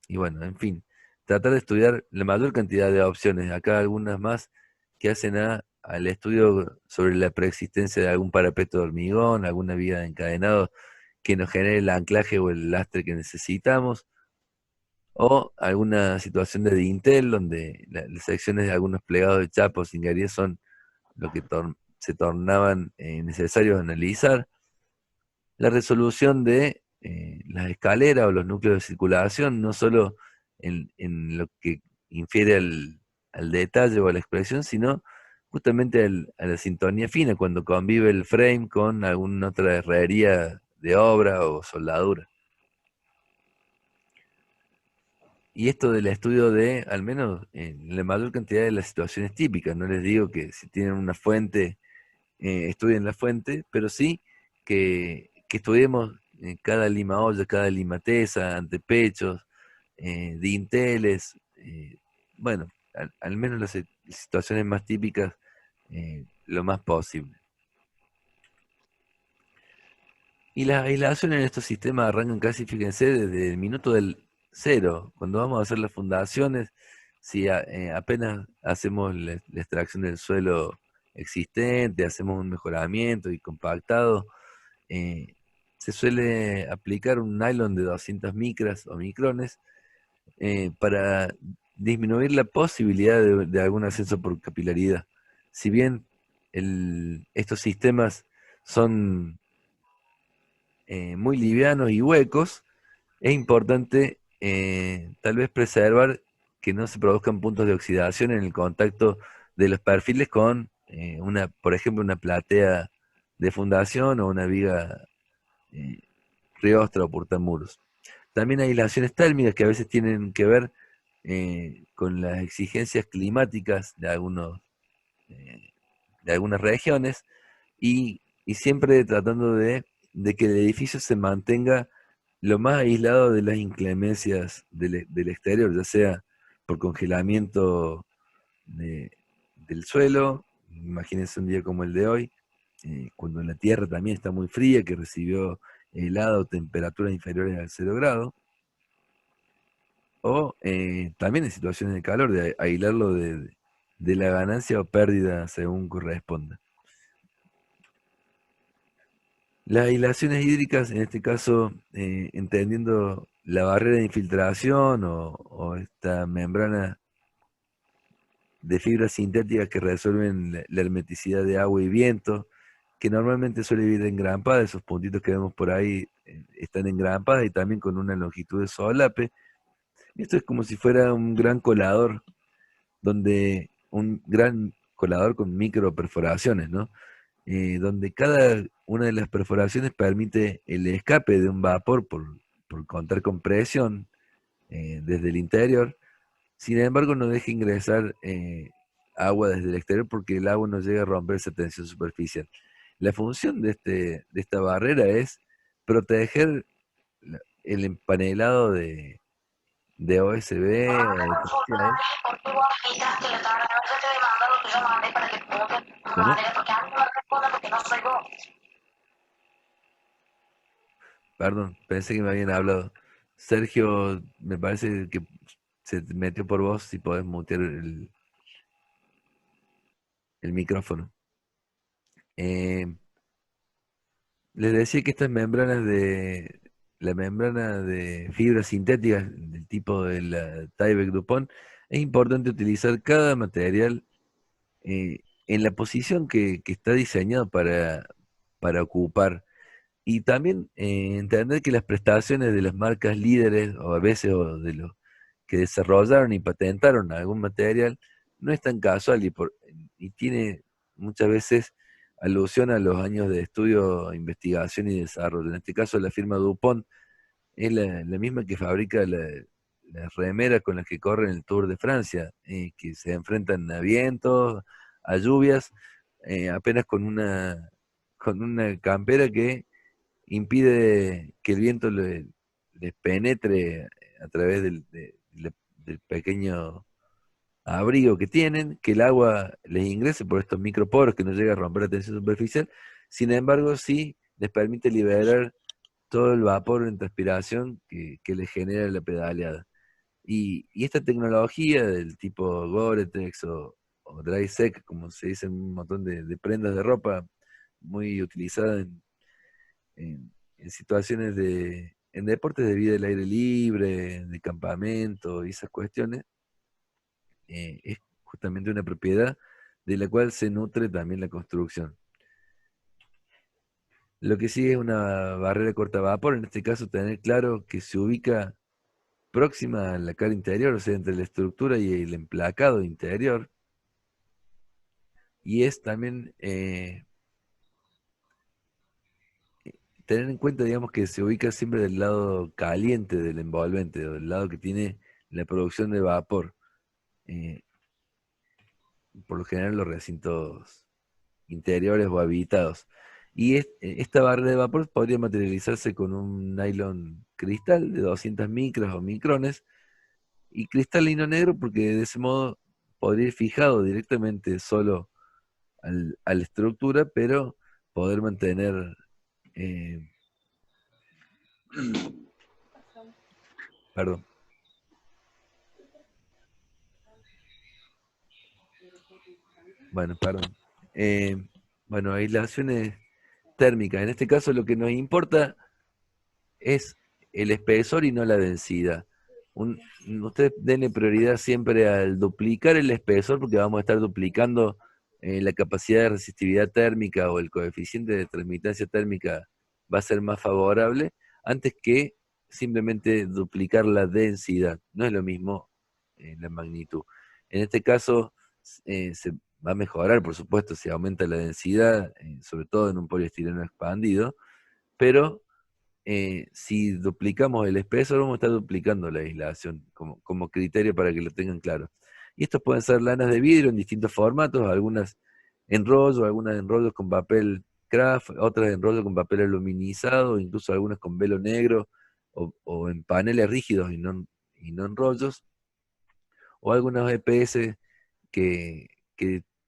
Y bueno, en fin, tratar de estudiar la mayor cantidad de opciones. Acá algunas más que hacen al estudio sobre la preexistencia de algún parapeto de hormigón, alguna vía de encadenado que nos genere el anclaje o el lastre que necesitamos, o alguna situación de dintel donde las secciones de algunos plegados de chapa o cingarías son lo que se tornaban necesarios analizar. La resolución de las escaleras o los núcleos de circulación, no solo en lo que infiere al detalle o a la expresión, sino justamente a la sintonía fina, cuando convive el frame con alguna otra herrería de obra o soldadura. Y esto del estudio de, al menos en la mayor cantidad de las situaciones típicas, no les digo que si tienen una fuente, estudien la fuente, pero sí que estudiemos cada lima olla, cada lima tesa, antepechos, dinteles, bueno, al menos las situaciones más típicas, lo más posible. Y las aislaciones en estos sistemas arrancan casi, fíjense, desde el minuto del cero. Cuando vamos a hacer las fundaciones, si apenas hacemos la extracción del suelo existente, hacemos un mejoramiento y compactado, eh, se suele aplicar un nylon de 200 micras o micrones, para disminuir la posibilidad de algún ascenso por capilaridad. Si bien estos sistemas son muy livianos y huecos, es importante tal vez preservar que no se produzcan puntos de oxidación en el contacto de los perfiles con por ejemplo, una platea de fundación o una viga eh, riostra o portamuros. También hay aislaciones térmicas que a veces tienen que ver con las exigencias climáticas eh, de algunas regiones y siempre tratando de que el edificio se mantenga lo más aislado de las inclemencias del exterior, ya sea por congelamiento de- del suelo, imagínense un día como el de hoy, cuando la tierra también está muy fría, que recibió helado, temperaturas inferiores al 0 grado, o también en situaciones de calor, de aislarlo de la ganancia o pérdida según corresponda. Las aislaciones hídricas, en este caso, entendiendo la barrera de infiltración o esta membrana de fibras sintéticas que resuelven la hermeticidad de agua y viento, que normalmente suele vivir engrampada. Esos puntitos que vemos por ahí están engrampadas y también con una longitud de solape. Esto es como si fuera un gran colador, donde un gran colador con micro perforaciones, ¿no? Donde cada una de las perforaciones permite el escape de un vapor por contar con presión desde el interior. Sin embargo, no deja ingresar agua desde el exterior porque el agua no llega a romper esa tensión superficial. La función de esta barrera es proteger el empanelado de OSB o de cacheados. ¿Cómo? Perdón, pensé que me habían hablado. Sergio, me parece que se metió por vos, si podés mutear el micrófono. Eh, Les decía que estas membranas la membrana de fibras sintéticas del tipo de la Tyvek DuPont, es importante utilizar cada material en la posición que está diseñado para ocupar. Y también entender que las prestaciones de las marcas líderes, o a veces o de los que desarrollaron y patentaron algún material, no es tan casual y tiene muchas veces alusión a los años de estudio, investigación y desarrollo. En este caso, la firma DuPont es la misma que fabrica las remeras con las que corren el Tour de Francia, que se enfrentan a vientos, a lluvias, apenas con una campera que impide que el viento les penetre a través del pequeño abrigo que tienen, que el agua les ingrese por estos microporos que no llega a romper la tensión superficial. Sin embargo, sí les permite liberar todo el vapor en transpiración que les genera la pedaleada. Y esta tecnología del tipo Gore-Tex o Dry Sec, como se dice en un montón de prendas de ropa, muy utilizada en situaciones en deportes de vida al aire libre, de campamento y esas cuestiones, es justamente una propiedad de la cual se nutre también la construcción. Lo que sí es una barrera corta vapor, en este caso tener claro que se ubica próxima a la cara interior, o sea, entre la estructura y el emplacado interior, y es también tener en cuenta, digamos, que se ubica siempre del lado caliente del envolvente, o del lado que tiene la producción de vapor. Eh, por lo general los recintos interiores o habitados. Y esta barra de vapor podría materializarse con un nylon cristal de 200 micras o micrones, y cristalino negro porque de ese modo podría ir fijado directamente solo a la estructura, pero poder mantener, eh, perdón, bueno, perdón. Eh, bueno, aislaciones térmicas. En este caso lo que nos importa es el espesor y no la densidad. Un- Ustedes denle prioridad siempre al duplicar el espesor porque vamos a estar duplicando la capacidad de resistividad térmica, o el coeficiente de transmitancia térmica va a ser más favorable antes que simplemente duplicar la densidad. No es lo mismo la magnitud. En este caso se va a mejorar, por supuesto, si aumenta la densidad, sobre todo en un poliestireno expandido, pero si duplicamos el espesor, vamos a estar duplicando la aislación como criterio para que lo tengan claro. Y estos pueden ser lanas de vidrio en distintos formatos, algunas en rollo, algunas en rollos con papel craft, otras en rollo con papel aluminizado, incluso algunas con velo negro o en paneles rígidos y no en rollos, o algunos EPS que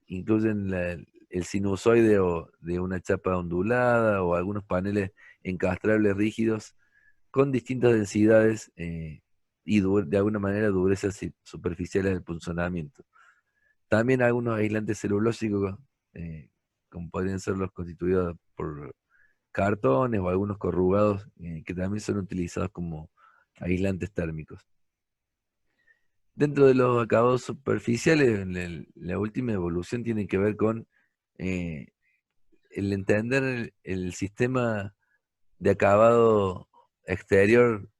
incluyen el sinusoide de una chapa ondulada, o algunos paneles encastrables rígidos con distintas densidades y de alguna manera durezas superficiales del punzonamiento. También algunos aislantes celulósicos, eh, como podrían ser los constituidos por cartones o algunos corrugados, que también son utilizados como aislantes térmicos. Dentro de los acabados superficiales, la última evolución tiene que ver con eh, el entender el sistema de acabado exterior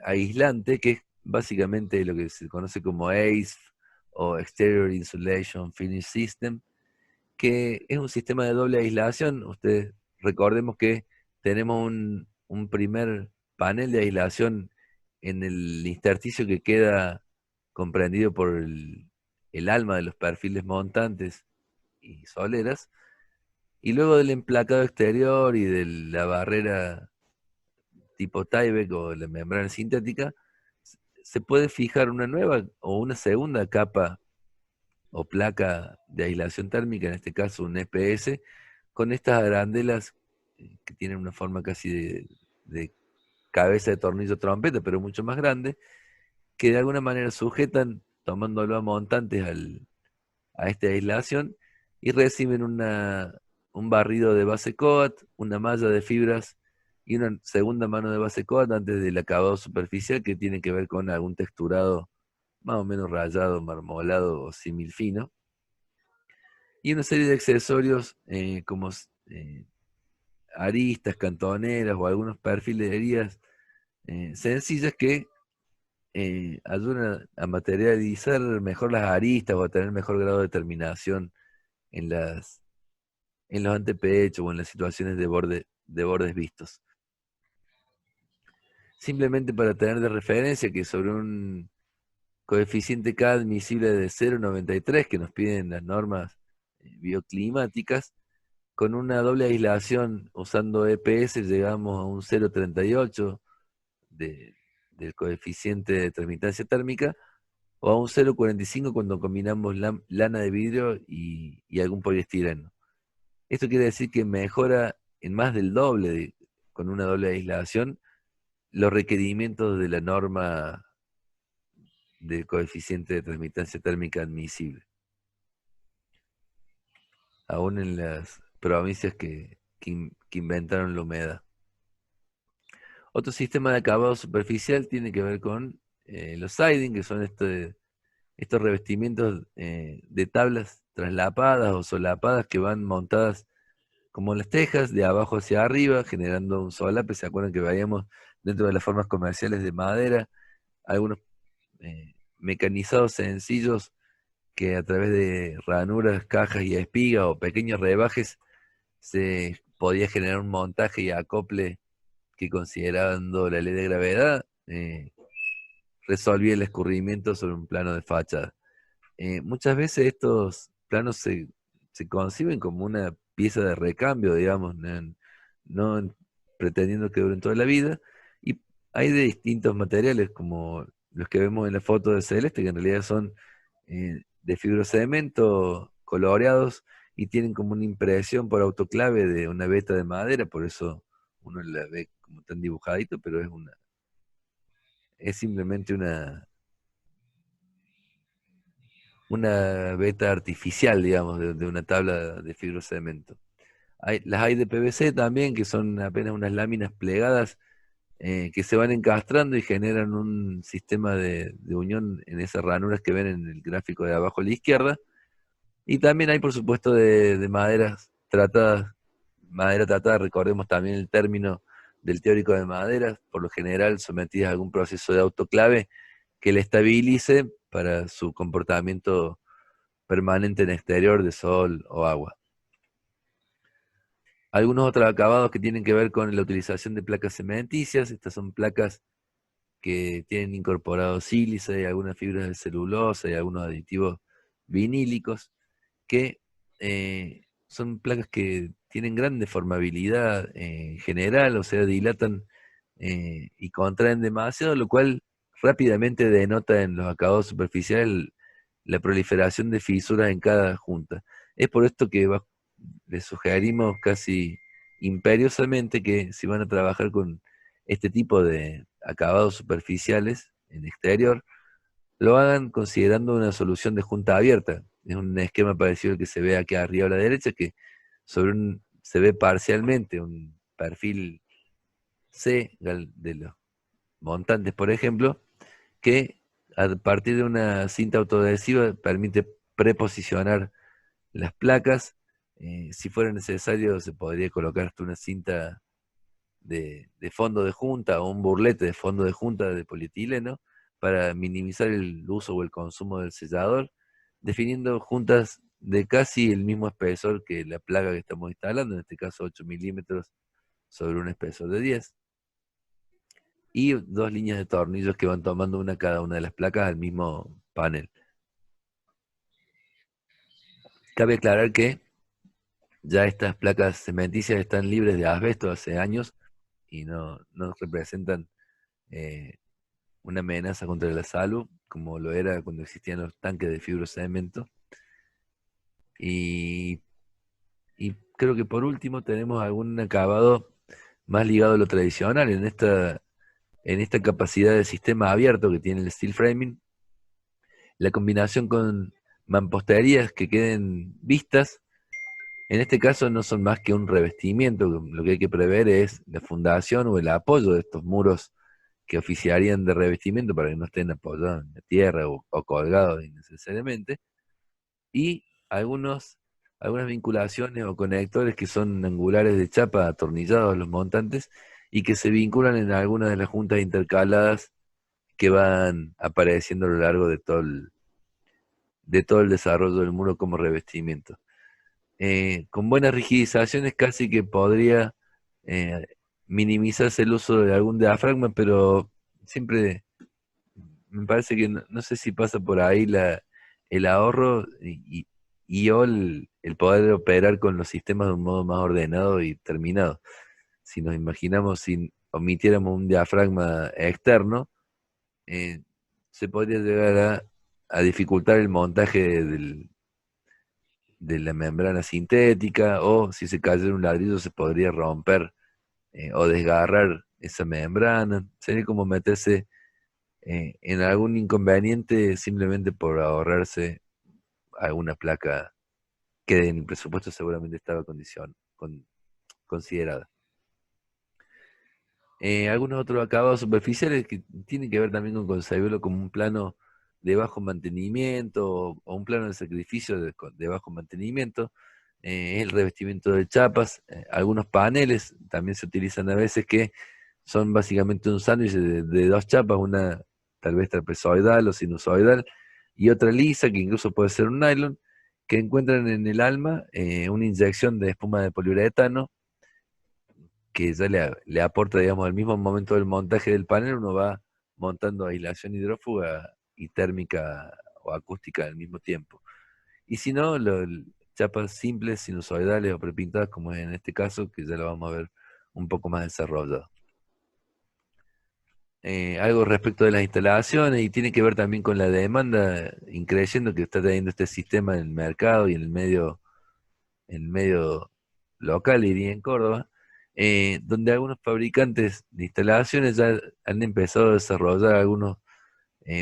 aislante, que es básicamente lo que se conoce como AIS o Exterior Insulation Finish System, que es un sistema de doble aislación. Ustedes recordemos que tenemos un primer panel de aislación en el intersticio que queda comprendido por el alma de los perfiles montantes y soleras, y luego del emplacado exterior y de la barrera tipo Tyvek o la membrana sintética, se puede fijar una nueva o una segunda capa o placa de aislación térmica, en este caso un EPS, con estas arandelas que tienen una forma casi de cabeza de tornillo trompeta, pero mucho más grande, que de alguna manera sujetan, tomándolo a montantes a esta aislación, y reciben un barrido de base coat, una malla de fibras y una segunda mano de base coat antes del acabado superficial, que tiene que ver con algún texturado más o menos rayado, marmolado o símil fino, y una serie de accesorios como aristas, cantoneras o algunos perfiles de heridas sencillas que ayudan a materializar mejor las aristas o a tener mejor grado de terminación en en los antepechos o en las situaciones de bordes vistos. Simplemente para tener de referencia que sobre un coeficiente K admisible de 0,93 que nos piden las normas bioclimáticas, con una doble aislación usando EPS llegamos a un 0,38 de, del coeficiente de transmitancia térmica, o a un 0,45 cuando combinamos lana de vidrio y algún poliestireno. Esto quiere decir que mejora en más del doble con una doble aislación los requerimientos de la norma del coeficiente de transmitancia térmica admisible, aún en las provincias que inventaron la humedad. Otro sistema de acabado superficial tiene que ver con los siding, que son estos revestimientos de tablas traslapadas o solapadas que van montadas como las tejas, de abajo hacia arriba, generando un solape. ¿Se acuerdan que veíamos dentro de las formas comerciales de madera algunos mecanizados sencillos que a través de ranuras, cajas y espigas o pequeños rebajes se podía generar un montaje y acople que, considerando la ley de gravedad, resolvía el escurrimiento sobre un plano de fachada? Muchas veces estos planos se conciben como una pieza de recambio, digamos, no pretendiendo que duren toda la vida, y hay de distintos materiales, como los que vemos en la foto de Celeste, que en realidad son de fibrocemento coloreados y tienen como una impresión por autoclave de una veta de madera, por eso uno la ve como tan dibujadito, pero es simplemente una veta artificial, digamos, de una tabla de fibrocemento. Las hay de PVC también, que son apenas unas láminas plegadas que se van encastrando y generan un sistema de unión en esas ranuras que ven en el gráfico de abajo a la izquierda. Y también hay, por supuesto, de maderas tratadas, madera tratada, recordemos también el término del teórico de maderas, por lo general sometidas a algún proceso de autoclave que le estabilice para su comportamiento permanente en exterior de sol o agua. Algunos otros acabados que tienen que ver con la utilización de placas cementicias. Estas son placas que tienen incorporado sílice y algunas fibras de celulosa y algunos aditivos vinílicos, que son placas que tienen gran deformabilidad en general, o sea, dilatan y contraen demasiado, lo cual rápidamente denota en los acabados superficiales la proliferación de fisuras en cada junta. Es por esto que les sugerimos casi imperiosamente que si van a trabajar con este tipo de acabados superficiales en exterior, lo hagan considerando una solución de junta abierta. Es un esquema parecido al que se ve aquí arriba a la derecha, que se ve parcialmente un perfil C de los montantes, por ejemplo, que A partir de una cinta autoadhesiva permite preposicionar las placas. Si fuera necesario, se podría colocar hasta una cinta de fondo de junta o un burlete de fondo de junta de polietileno para minimizar el uso o el consumo del sellador, definiendo juntas de casi el mismo espesor que la placa que estamos instalando, en este caso 8 milímetros sobre un espesor de 10, y dos líneas de tornillos que van tomando una cada una de las placas al mismo panel. Cabe aclarar que ya estas placas cementicias están libres de asbesto hace años y no representan una amenaza contra la salud, como lo era cuando existían los tanques de fibrocemento. Y, y creo que por último tenemos algún acabado más ligado a lo tradicional en esta capacidad de sistema abierto que tiene el steel framing, la combinación con mamposterías que queden vistas. En este caso no son más que un revestimiento, lo que hay que prever es la fundación o el apoyo de estos muros que oficiarían de revestimiento para que no estén apoyados en la tierra o colgados innecesariamente, y algunas vinculaciones o conectores que son angulares de chapa atornillados a los montantes y que se vinculan en algunas de las juntas intercaladas que van apareciendo a lo largo de todo el desarrollo del muro como revestimiento. Con buenas rigidizaciones casi que podría eh, minimizarse el uso de algún diafragma, pero siempre me parece que no sé si pasa por ahí el ahorro o el poder operar con los sistemas de un modo más ordenado y terminado. Si nos imaginamos, si omitiéramos un diafragma externo, eh, se podría llegar a dificultar el montaje de la membrana sintética, o si se cayera un ladrillo se podría romper o desgarrar esa membrana. Sería como meterse en algún inconveniente simplemente por ahorrarse alguna placa que en el presupuesto seguramente estaba considerada. Algunos otros acabados superficiales que tienen que ver también con concebirlo como un plano de bajo mantenimiento o un plano de sacrificio de bajo mantenimiento. Es el revestimiento de chapas. Algunos paneles también se utilizan a veces que son básicamente un sándwich de dos chapas, una tal vez trapezoidal o sinusoidal y otra lisa, que incluso puede ser un nylon, que encuentran en el alma una inyección de espuma de poliuretano que ya le aporta, digamos, al mismo momento del montaje del panel, uno va montando aislación hidrófuga y térmica o acústica al mismo tiempo. Y si no, chapas simples, sinusoidales o prepintadas, como es en este caso, que ya lo vamos a ver un poco más desarrollado. Algo respecto de las instalaciones, y tiene que ver también con la demanda increciendo que está teniendo este sistema en el mercado y en el medio local, diría en Córdoba, donde algunos fabricantes de instalaciones ya han empezado a desarrollar algunos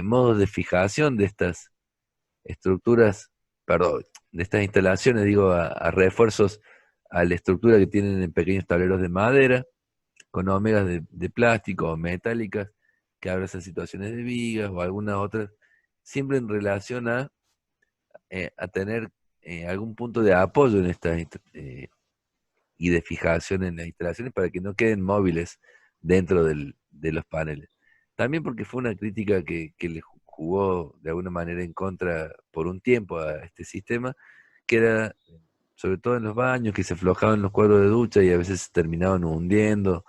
modos de fijación de estas estructuras, perdón, de estas instalaciones, digo, a refuerzos a la estructura que tienen en pequeños tableros de madera, con omegas de plástico o metálicas, que abrazan situaciones de vigas o algunas otras, siempre en relación a tener algún punto de apoyo en estas y de fijación en las instalaciones para que no queden móviles dentro de los paneles. También porque fue una crítica que le jugó de alguna manera en contra por un tiempo a este sistema, que era, sobre todo en los baños, que se aflojaban los cuadros de ducha y a veces se terminaban hundiendo,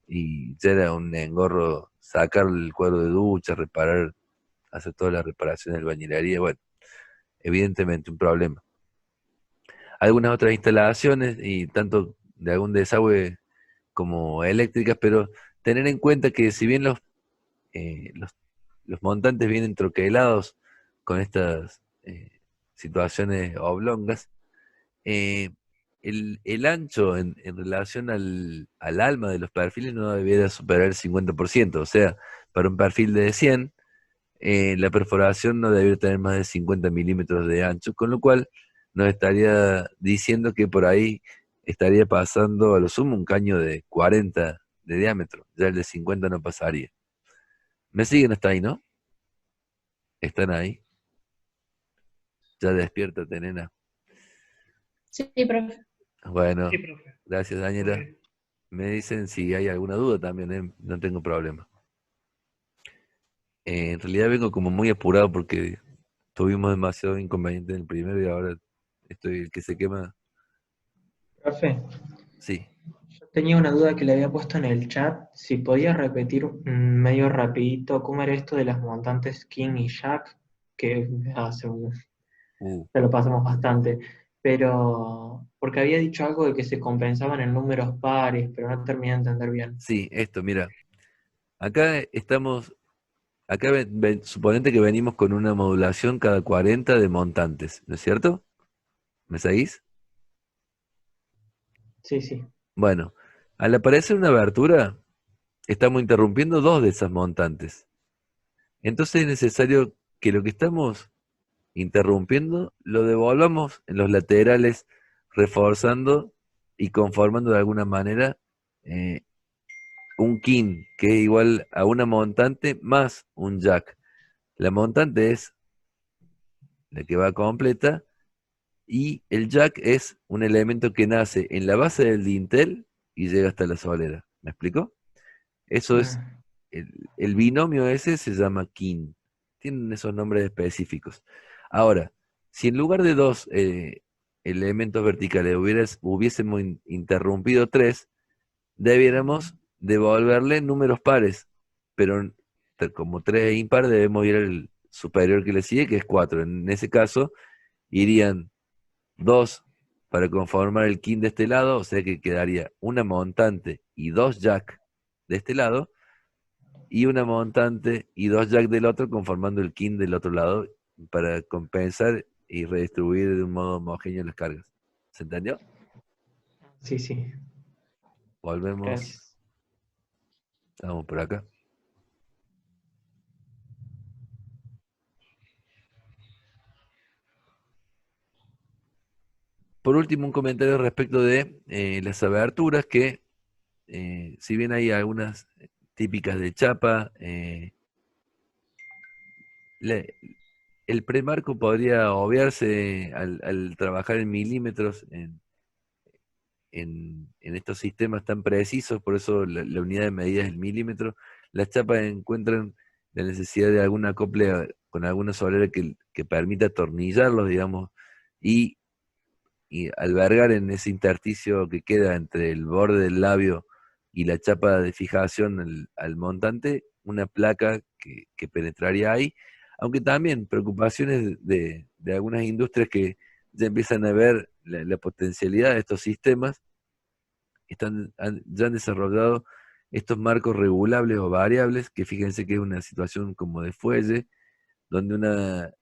y ya era un engorro sacar el cuadro de ducha, reparar, hacer todas las reparaciones del bañilería, bueno, evidentemente un problema. Algunas otras instalaciones, y tanto de algún desagüe como eléctricas, pero tener en cuenta que si bien los montantes vienen troquelados con estas situaciones oblongas, eh, el ancho en relación al alma de los perfiles no debiera superar el 50%, o sea, para un perfil de 100, la perforación no debería tener más de 50 milímetros de ancho, con lo cual nos estaría diciendo que por ahí estaría pasando a lo sumo un caño de 40 de diámetro, ya el de 50 no pasaría. ¿Me siguen hasta ahí, no? ¿Están ahí? Ya despiértate, nena. Sí, profe. Sí, Bueno, profe. gracias, Todo Daniela. bien. Me dicen si hay alguna duda también, ¿eh? No tengo problema. En realidad vengo como muy apurado porque tuvimos demasiado inconveniente en el primero y ahora estoy el que se quema. Profe, Sí, yo tenía una duda que le había puesto en el chat. Si podía repetir medio rapidito cómo era esto de las montantes King y Jack, que uh, ya lo pasamos bastante, pero porque había dicho algo de que se compensaban en números pares, pero no terminé de entender bien. sí, esto, mira, acá estamos, acá suponete que venimos con una modulación cada 40 de montantes, ¿no es cierto? ¿Me seguís? Sí, sí. Bueno, al aparecer una abertura, estamos interrumpiendo dos de esas montantes. Entonces es necesario que lo que estamos interrumpiendo lo devolvamos en los laterales, reforzando y conformando de alguna manera eh, un kin, que es igual a una montante más un jack. La montante es la que va completa y el jack es un elemento que nace en la base del dintel y llega hasta la solera. ¿Me explico? Eso es, Mm, el binomio ese se llama kin. Tienen esos nombres específicos. Ahora, si en lugar de dos elementos verticales hubiésemos interrumpido tres, debiéramos devolverle números pares, pero como 3 es impar, debemos ir al superior que le sigue, que es 4. En ese caso, irían 2 para conformar el kin de este lado, o sea que quedaría una montante y dos jack de este lado, y una montante y dos jack del otro, conformando el kin del otro lado, para compensar y redistribuir de un modo homogéneo las cargas. ¿Se entendió? sí, sí. Volvemos, Gracias. vamos por acá. Por último, un comentario respecto de las aberturas que, si bien hay algunas típicas de chapa, le- el premarco podría obviarse al trabajar en milímetros en estos sistemas tan precisos, por eso la unidad de medida es el milímetro. Las chapas encuentran la necesidad de algún acople con alguna solera que permita atornillarlos, digamos, y y albergar en ese intersticio que queda entre el borde del labio y la chapa de fijación al montante, una placa que penetraría ahí, aunque también preocupaciones de algunas industrias que ya empiezan a ver la potencialidad de estos sistemas, ya han desarrollado estos marcos regulables o variables, que fíjense que es una situación como de fuelle, donde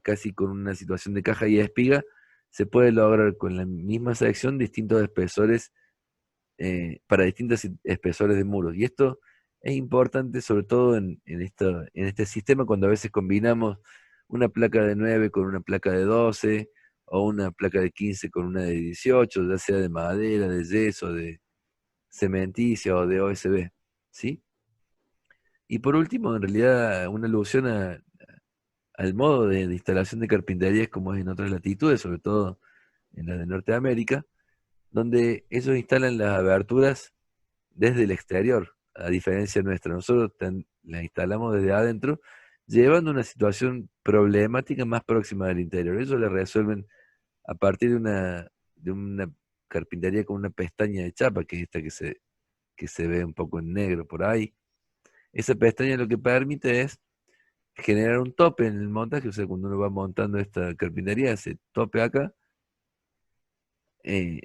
casi con una situación de caja y espiga, se puede lograr con la misma sección distintos espesores para distintos espesores de muros. Y esto es importante sobre todo en este sistema cuando a veces combinamos una placa de 9 con una placa de 12 o una placa de 15 con una de 18, ya sea de madera, de yeso, de cementicia o de OSB. ¿Sí? Y por último, en realidad, una alusión al modo de instalación de carpinterías como es en otras latitudes, sobre todo en las de Norteamérica, donde ellos instalan las aberturas desde el exterior, a diferencia nuestra. Nosotros las instalamos desde adentro, llevando una situación problemática más próxima del interior. Ellos la resuelven a partir de una carpintería con una pestaña de chapa, que es esta que se ve un poco en negro por ahí. Esa pestaña lo que permite es generar un tope en el montaje, o sea, cuando uno va montando esta carpintería, ese tope acá eh,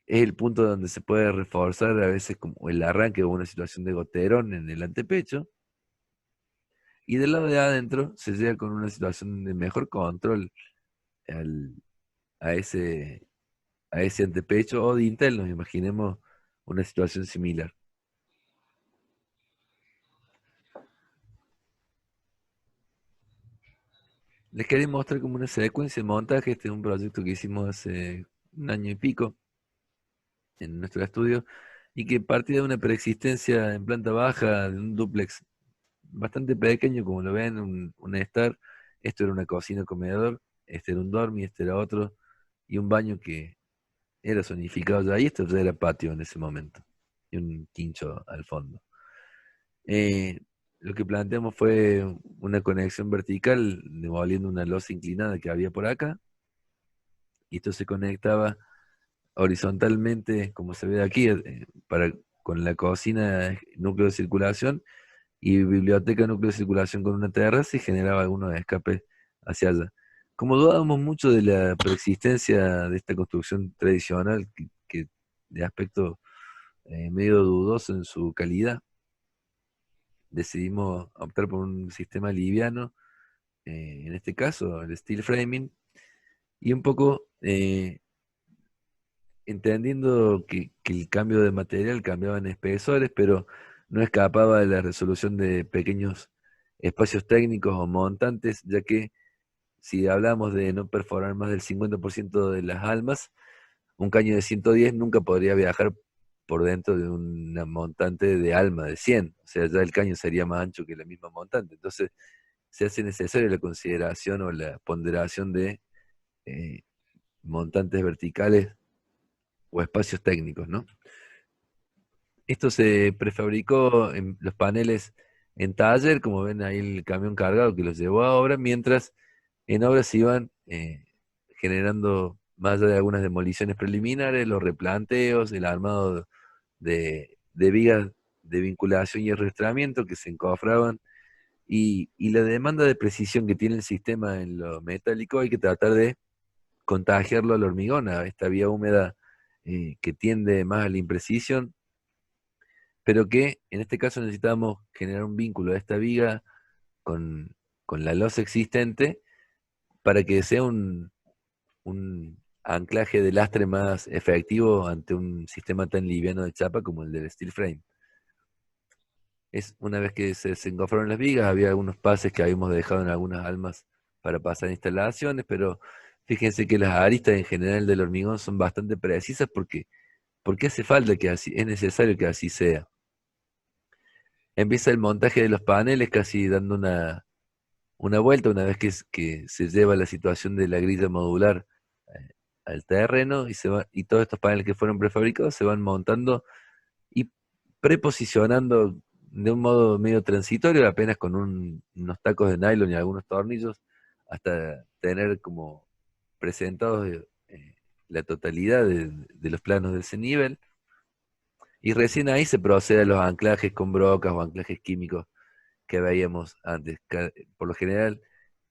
es el punto donde se puede reforzar a veces como el arranque o una situación de goterón en el antepecho, y del lado de adentro se llega con una situación de mejor control al- a ese antepecho o dintel, nos imaginemos una situación similar. Les quería mostrar como una secuencia de montaje. Este es un proyecto que hicimos hace un año y pico en nuestro estudio y que partía de una preexistencia en planta baja de un dúplex bastante pequeño, como lo ven, un estar, esto era una cocina-comedor, este era un dormi, este era otro, y un baño que era zonificado ya, y esto ya era patio en ese momento, y un quincho al fondo. Eh, lo que planteamos fue una conexión vertical, demoliendo una losa inclinada que había por acá, y esto se conectaba horizontalmente, como se ve aquí, con la cocina, núcleo de circulación, y biblioteca, núcleo de circulación con una terraza, y generaba algunos escapes hacia allá. Como dudábamos mucho de la preexistencia de esta construcción tradicional, que de aspecto medio dudoso en su calidad, decidimos optar por un sistema liviano, en este caso el steel framing, y un poco entendiendo que el cambio de material cambiaba en espesores, pero no escapaba de la resolución de pequeños espacios técnicos o montantes, ya que si hablamos de no perforar más del 50% de las almas, un caño de 110 nunca podría viajar por dentro de una montante de alma de 100, o sea, ya el caño sería más ancho que la misma montante. Entonces, se hace necesaria la consideración o la ponderación de eh, montantes verticales o espacios técnicos, ¿no? Esto se prefabricó en los paneles en taller, como ven ahí el camión cargado que los llevó a obra, mientras en obra se iban generando, más allá de algunas demoliciones preliminares, los replanteos, el armado de vigas de vinculación y arrastramiento que se encofraban, y la demanda de precisión que tiene el sistema en lo metálico hay que tratar de contagiarlo al hormigón, a esta vía húmeda que tiende más a la imprecisión, pero que en este caso necesitamos generar un vínculo de esta viga con, con la losa existente para que sea un anclaje de lastre más efectivo ante un sistema tan liviano de chapa como el del steel frame. Una vez que se desengofaron las vigas, había algunos pases que habíamos dejado en algunas almas para pasar instalaciones, pero fíjense que las aristas en general del hormigón son bastante precisas porque hace falta que así, es necesario que así sea. Empieza el montaje de los paneles casi dando una vuelta una vez que se lleva la situación de la grilla modular eh, al terreno, y todos estos paneles que fueron prefabricados se van montando y preposicionando de un modo medio transitorio, apenas con unos tacos de nylon y algunos tornillos, hasta tener como presentados la totalidad de los planos de ese nivel. Y recién ahí se procede a los anclajes con brocas o anclajes químicos que veíamos antes. Por lo general,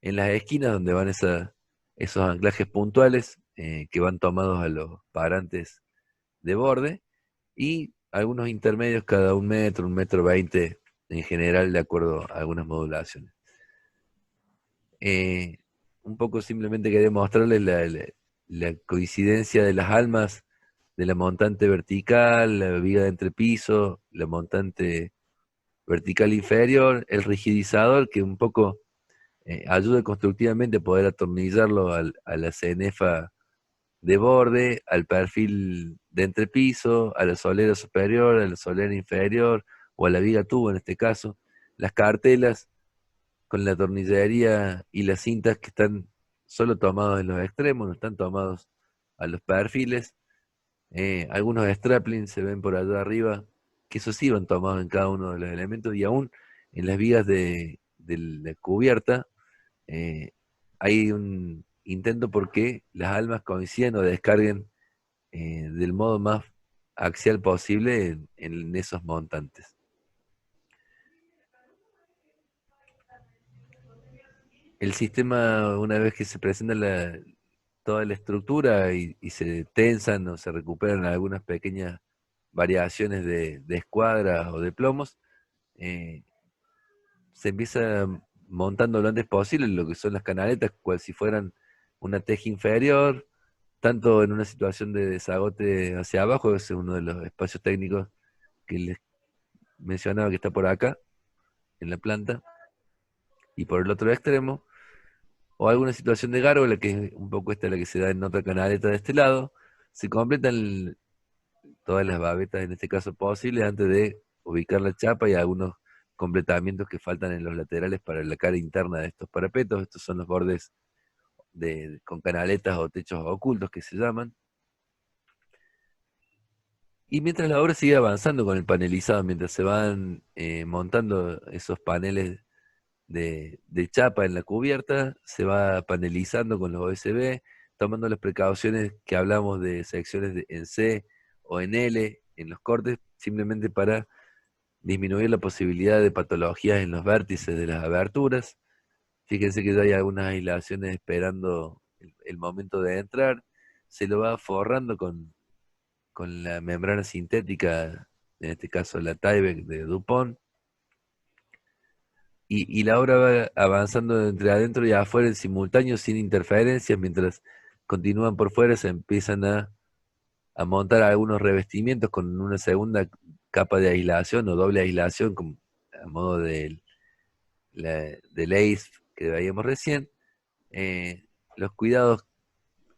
en las esquinas donde van esos anclajes puntuales que van tomados a los parantes de borde, y algunos intermedios cada 1 metro, 1,20 m en general, de acuerdo a algunas modulaciones. Eh, un poco simplemente quería mostrarles la coincidencia de las almas de la montante vertical, la viga de entrepiso, la montante vertical inferior, el rigidizador que un poco ayuda constructivamente a poder atornillarlo a la cenefa de borde, al perfil de entrepiso, a la solera superior, a la solera inferior, o a la viga tubo en este caso, las cartelas con la tornillería y las cintas que están solo tomados en los extremos, no están tomados a los perfiles. Algunos straplings se ven por allá arriba, que esos sí van tomados en cada uno de los elementos, y aún en las vigas de la cubierta eh, hay un intento porque las almas coincidan o descarguen del modo más axial posible en esos montantes. El sistema, una vez que se presenta toda la estructura y se tensan o se recuperan algunas pequeñas variaciones de escuadras o de plomos, eh, se empieza montando lo antes posible lo que son las canaletas, cual si fueran una teja inferior, tanto en una situación de desagote hacia abajo, ese es uno de los espacios técnicos que les mencionaba que está por acá, en la planta, y por el otro extremo, o alguna situación de gárgola, que es un poco esta la que se da en otra canaleta de este lado, se completan todas las babetas en este caso posibles antes de ubicar la chapa y algunos completamientos que faltan en los laterales para la cara interna de estos parapetos. Estos son los bordes con canaletas o techos ocultos que se llaman. Y mientras la obra sigue avanzando con el panelizado, mientras se van montando esos paneles de chapa en la cubierta, se va panelizando con los OSB, tomando las precauciones que hablamos de secciones en C o en L en los cortes, simplemente para disminuir la posibilidad de patologías en los vértices de las aberturas. Fíjense que ya hay algunas aislaciones esperando el momento de entrar. Se lo va forrando con la membrana sintética, en este caso la Tyvek de DuPont. Y la obra va avanzando entre adentro y afuera en simultáneo, sin interferencias, mientras continúan por fuera, se empiezan a montar algunos revestimientos con una segunda capa de aislación o doble aislación, como a modo del ACE que veíamos recién. Los cuidados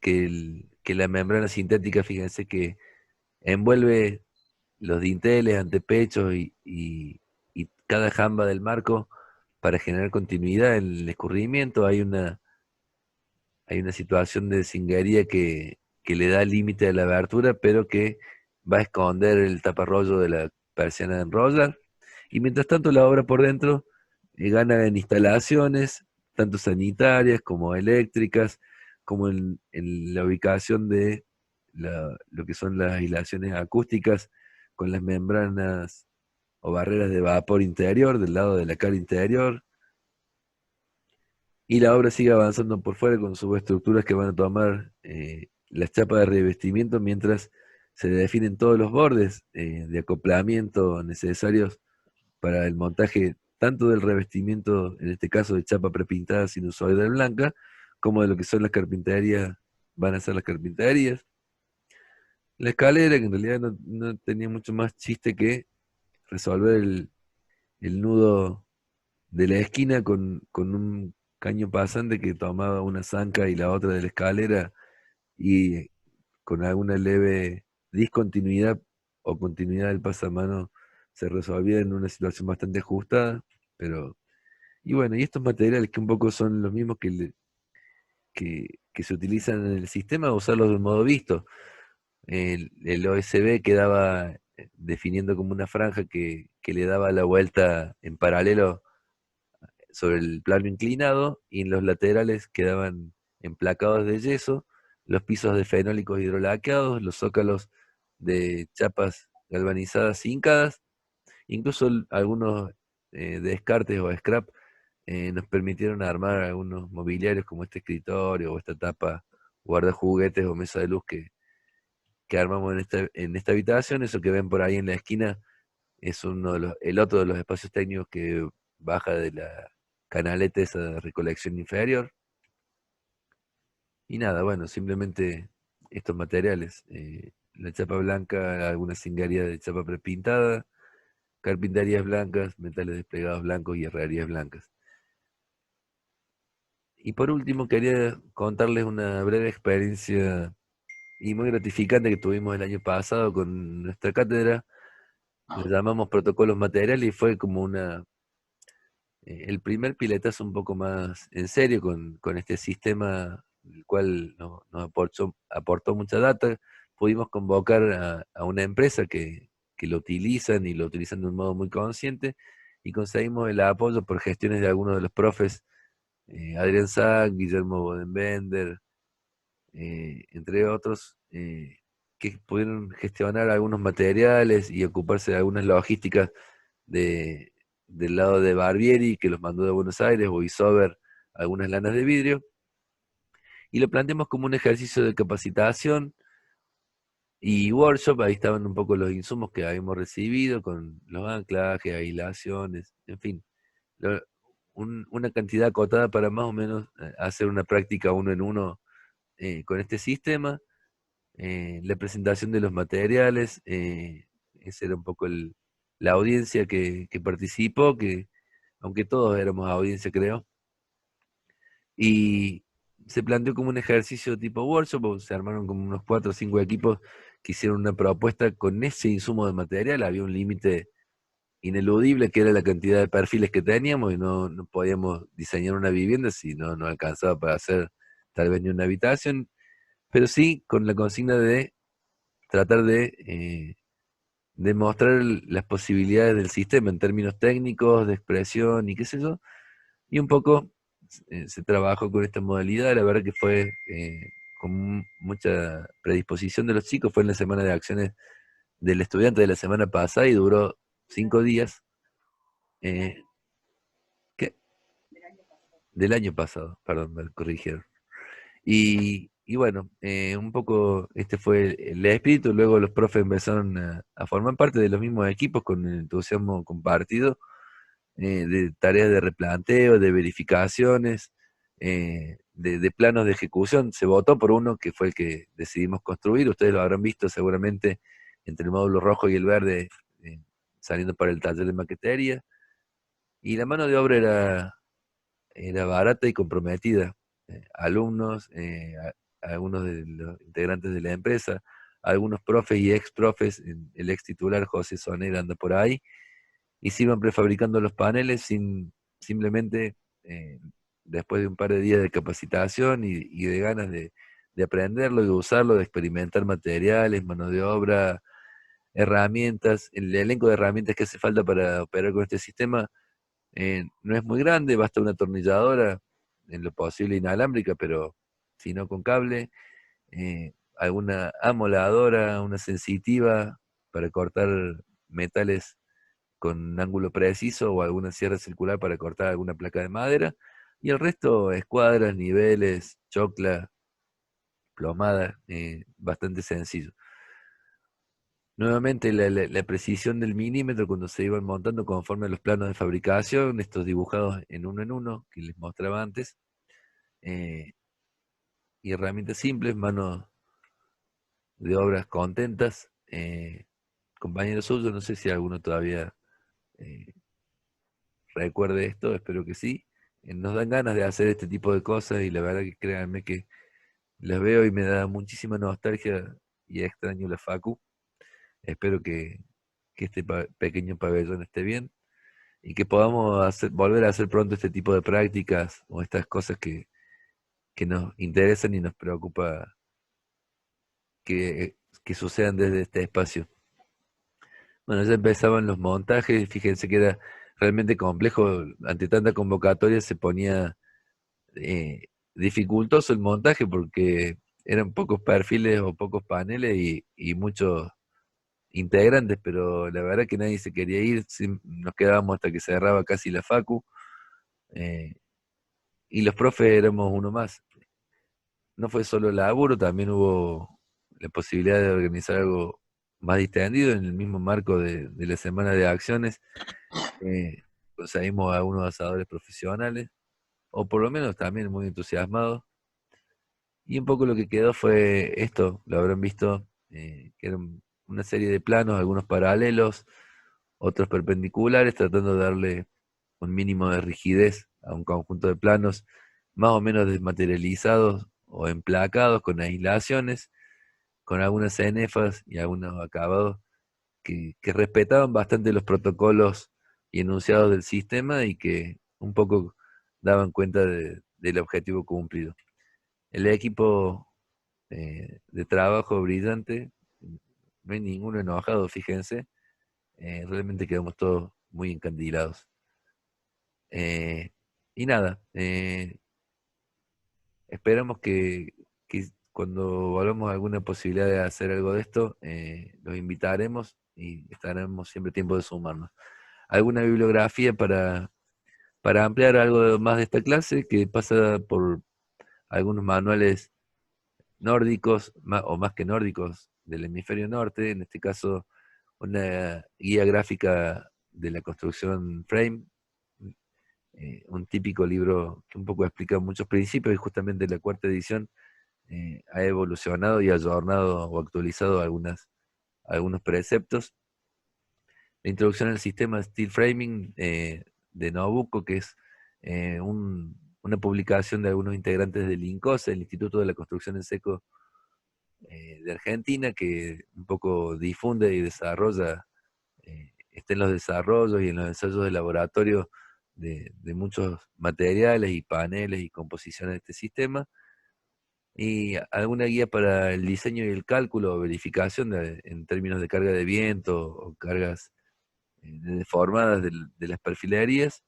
que la membrana sintética, fíjense que envuelve los dinteles, antepechos y cada jamba del marco para generar continuidad en el escurrimiento. Hay una situación de singuería que le da límite a la abertura, pero que va a esconder el taparrollo de la persiana de enrollar. Y mientras tanto la obra por dentro gana en instalaciones, tanto sanitarias como eléctricas, como en la ubicación de lo que son las aislaciones acústicas con las membranas o barreras de vapor interior del lado de la cara interior. Y la obra sigue avanzando por fuera con subestructuras que van a tomar las chapas de revestimiento mientras se definen todos los bordes de acoplamiento necesarios para el montaje tanto del revestimiento, en este caso de chapa prepintada sinusoidal blanca, como de lo que son las carpinterías, van a ser las carpinterías. La escalera, que en realidad no tenía mucho más chiste que resolver el nudo de la esquina con un caño pasante que tomaba una zanca y la otra de la escalera, y con alguna leve discontinuidad o continuidad del pasamano se resolvía en una situación bastante ajustada. Pero, y bueno, y estos materiales que un poco son los mismos que se utilizan en el sistema, usarlos de un modo visto. El OSB quedaba definiendo como una franja que le daba la vuelta en paralelo sobre el plano inclinado, y en los laterales quedaban emplacados de yeso, los pisos de fenólicos hidrolaqueados, los zócalos de chapas galvanizadas hincadas, incluso algunos descartes o scrap nos permitieron armar algunos mobiliarios como este escritorio o esta tapa guarda juguetes o mesa de luz que armamos en esta habitación. Eso que ven por ahí en la esquina es el otro de los espacios técnicos que baja de la canaleta esa de recolección inferior. Y nada, bueno, simplemente estos materiales. La chapa blanca, alguna cingaría de chapa prepintada, carpinterías blancas, metales desplegados blancos y herrerías blancas. Y por último, quería contarles una breve experiencia y muy gratificante que tuvimos el año pasado con nuestra cátedra. Le llamamos protocolos materiales y fue como el primer piletazo un poco más en serio con este sistema, el cual nos aportó mucha data. Pudimos convocar a una empresa que lo utilizan y lo utilizan de un modo muy consciente, y conseguimos el apoyo por gestiones de algunos de los profes, Adrián Sack, Guillermo Bodenbender, entre otros, que pudieron gestionar algunos materiales y ocuparse de algunas logísticas del lado de Barbieri, que los mandó de Buenos Aires, o Isover, algunas lanas de vidrio, y lo planteamos como un ejercicio de capacitación y workshop. Ahí estaban un poco los insumos que habíamos recibido, con los anclajes, aislaciones, en fin, lo- una cantidad acotada para más o menos hacer una práctica uno en uno con este sistema. La presentación de los materiales, esa era un poco la audiencia que participó, que aunque todos éramos audiencia, creo, y se planteó como un ejercicio tipo workshop, o se armaron como unos 4 o 5 equipos que hicieron una propuesta con ese insumo de material. Había un límite ineludible, que era la cantidad de perfiles que teníamos, y no podíamos diseñar una vivienda si no alcanzaba para hacer tal vez ni una habitación, pero sí con la consigna de tratar de mostrar las posibilidades del sistema en términos técnicos, de expresión y qué sé yo, y un poco se trabajó con esta modalidad. La verdad que fue con mucha predisposición de los chicos. Fue en la semana de acciones del estudiante de la semana pasada y duró 5 días. ¿Qué? Del año pasado, perdón, me corrigieron. Y bueno, un poco este fue el espíritu. Luego los profes empezaron a formar parte de los mismos equipos con el entusiasmo compartido, de tareas de replanteo, de verificaciones, de planos de ejecución. Se votó por uno que fue el que decidimos construir. Ustedes lo habrán visto seguramente entre el módulo rojo y el verde, saliendo para el taller de maquetería. Y la mano de obra era barata y comprometida. Alumnos, algunos de los integrantes de la empresa, algunos profes y ex profes, el ex titular José Soner anda por ahí, y se iban prefabricando los paneles simplemente, eh, después de un par de días de capacitación y de ganas de aprenderlo, de usarlo, de experimentar materiales, mano de obra, herramientas. El elenco de herramientas que hace falta para operar con este sistema no es muy grande, basta una atornilladora, en lo posible inalámbrica, pero si no con cable, alguna amoladora, una sensitiva para cortar metales con ángulo preciso, o alguna sierra circular para cortar alguna placa de madera, y el resto escuadras, niveles, chocla, plomada, bastante sencillo. Nuevamente la precisión del milímetro cuando se iban montando conforme a los planos de fabricación, estos dibujados en uno, que les mostraba antes, eh, y herramientas simples, manos de obras contentas. Compañeros suyos, no sé si alguno todavía eh, recuerde esto, espero que sí. Nos dan ganas de hacer este tipo de cosas, y la verdad que créanme que las veo y me da muchísima nostalgia y extraño la facu. Espero que este pequeño pabellón esté bien, y que podamos volver a hacer pronto este tipo de prácticas o estas cosas que nos interesan y nos preocupa que sucedan desde este espacio. Bueno, ya empezaban los montajes. Fíjense que era realmente complejo. Ante tanta convocatoria se ponía dificultoso el montaje, porque eran pocos perfiles o pocos paneles y muchos integrantes, pero la verdad que nadie se quería ir. Nos quedábamos hasta que cerraba casi la facu, eh, y los profes éramos uno más. No fue solo laburo, también hubo la posibilidad de organizar algo más distendido en el mismo marco de la semana de acciones. Conseguimos a unos asadores profesionales, o por lo menos también muy entusiasmados. Y un poco lo que quedó fue esto, lo habrán visto, que eran una serie de planos, algunos paralelos, otros perpendiculares, tratando de darle un mínimo de rigidez a un conjunto de planos más o menos desmaterializados o emplacados con aislaciones, con algunas cenefas y algunos acabados que respetaban bastante los protocolos y enunciados del sistema, y que un poco daban cuenta del objetivo cumplido. El equipo de trabajo brillante, no hay ninguno enojado, fíjense. Realmente quedamos todos muy encandilados. Eh, y nada, esperamos que cuando volvamos a alguna posibilidad de hacer algo de esto, los invitaremos y estaremos siempre a tiempo de sumarnos. ¿Alguna bibliografía para ampliar algo más de esta clase, que pasa por algunos manuales nórdicos, o más que nórdicos, del hemisferio norte? En este caso, una guía gráfica de la construcción Frame, un típico libro que un poco explica muchos principios, y justamente la cuarta edición ha evolucionado y ayornado o actualizado algunos preceptos. La introducción al sistema Steel Framing, de Nobuko, que es una publicación de algunos integrantes del INCOSE, el Instituto de la Construcción en Seco de Argentina, que un poco difunde y desarrolla está en los desarrollos y en los ensayos de laboratorio de muchos materiales y paneles y composiciones de este sistema, y alguna guía para el diseño y el cálculo o verificación en términos de carga de viento o cargas deformadas de las perfilerías.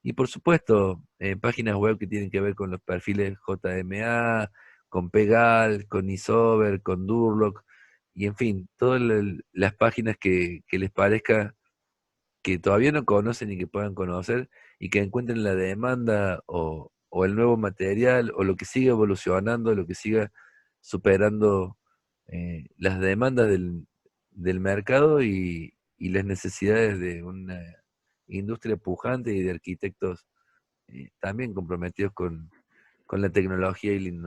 Y por supuesto, páginas web que tienen que ver con los perfiles JMA, con Pegal, con Isover, con Durlock, y en fin, todas las páginas que les parezca que todavía no conocen y que puedan conocer y que encuentren la demanda o el nuevo material o lo que siga evolucionando, lo que siga superando las demandas del mercado y las necesidades de una industria pujante y de arquitectos también comprometidos con la tecnología y la innovación.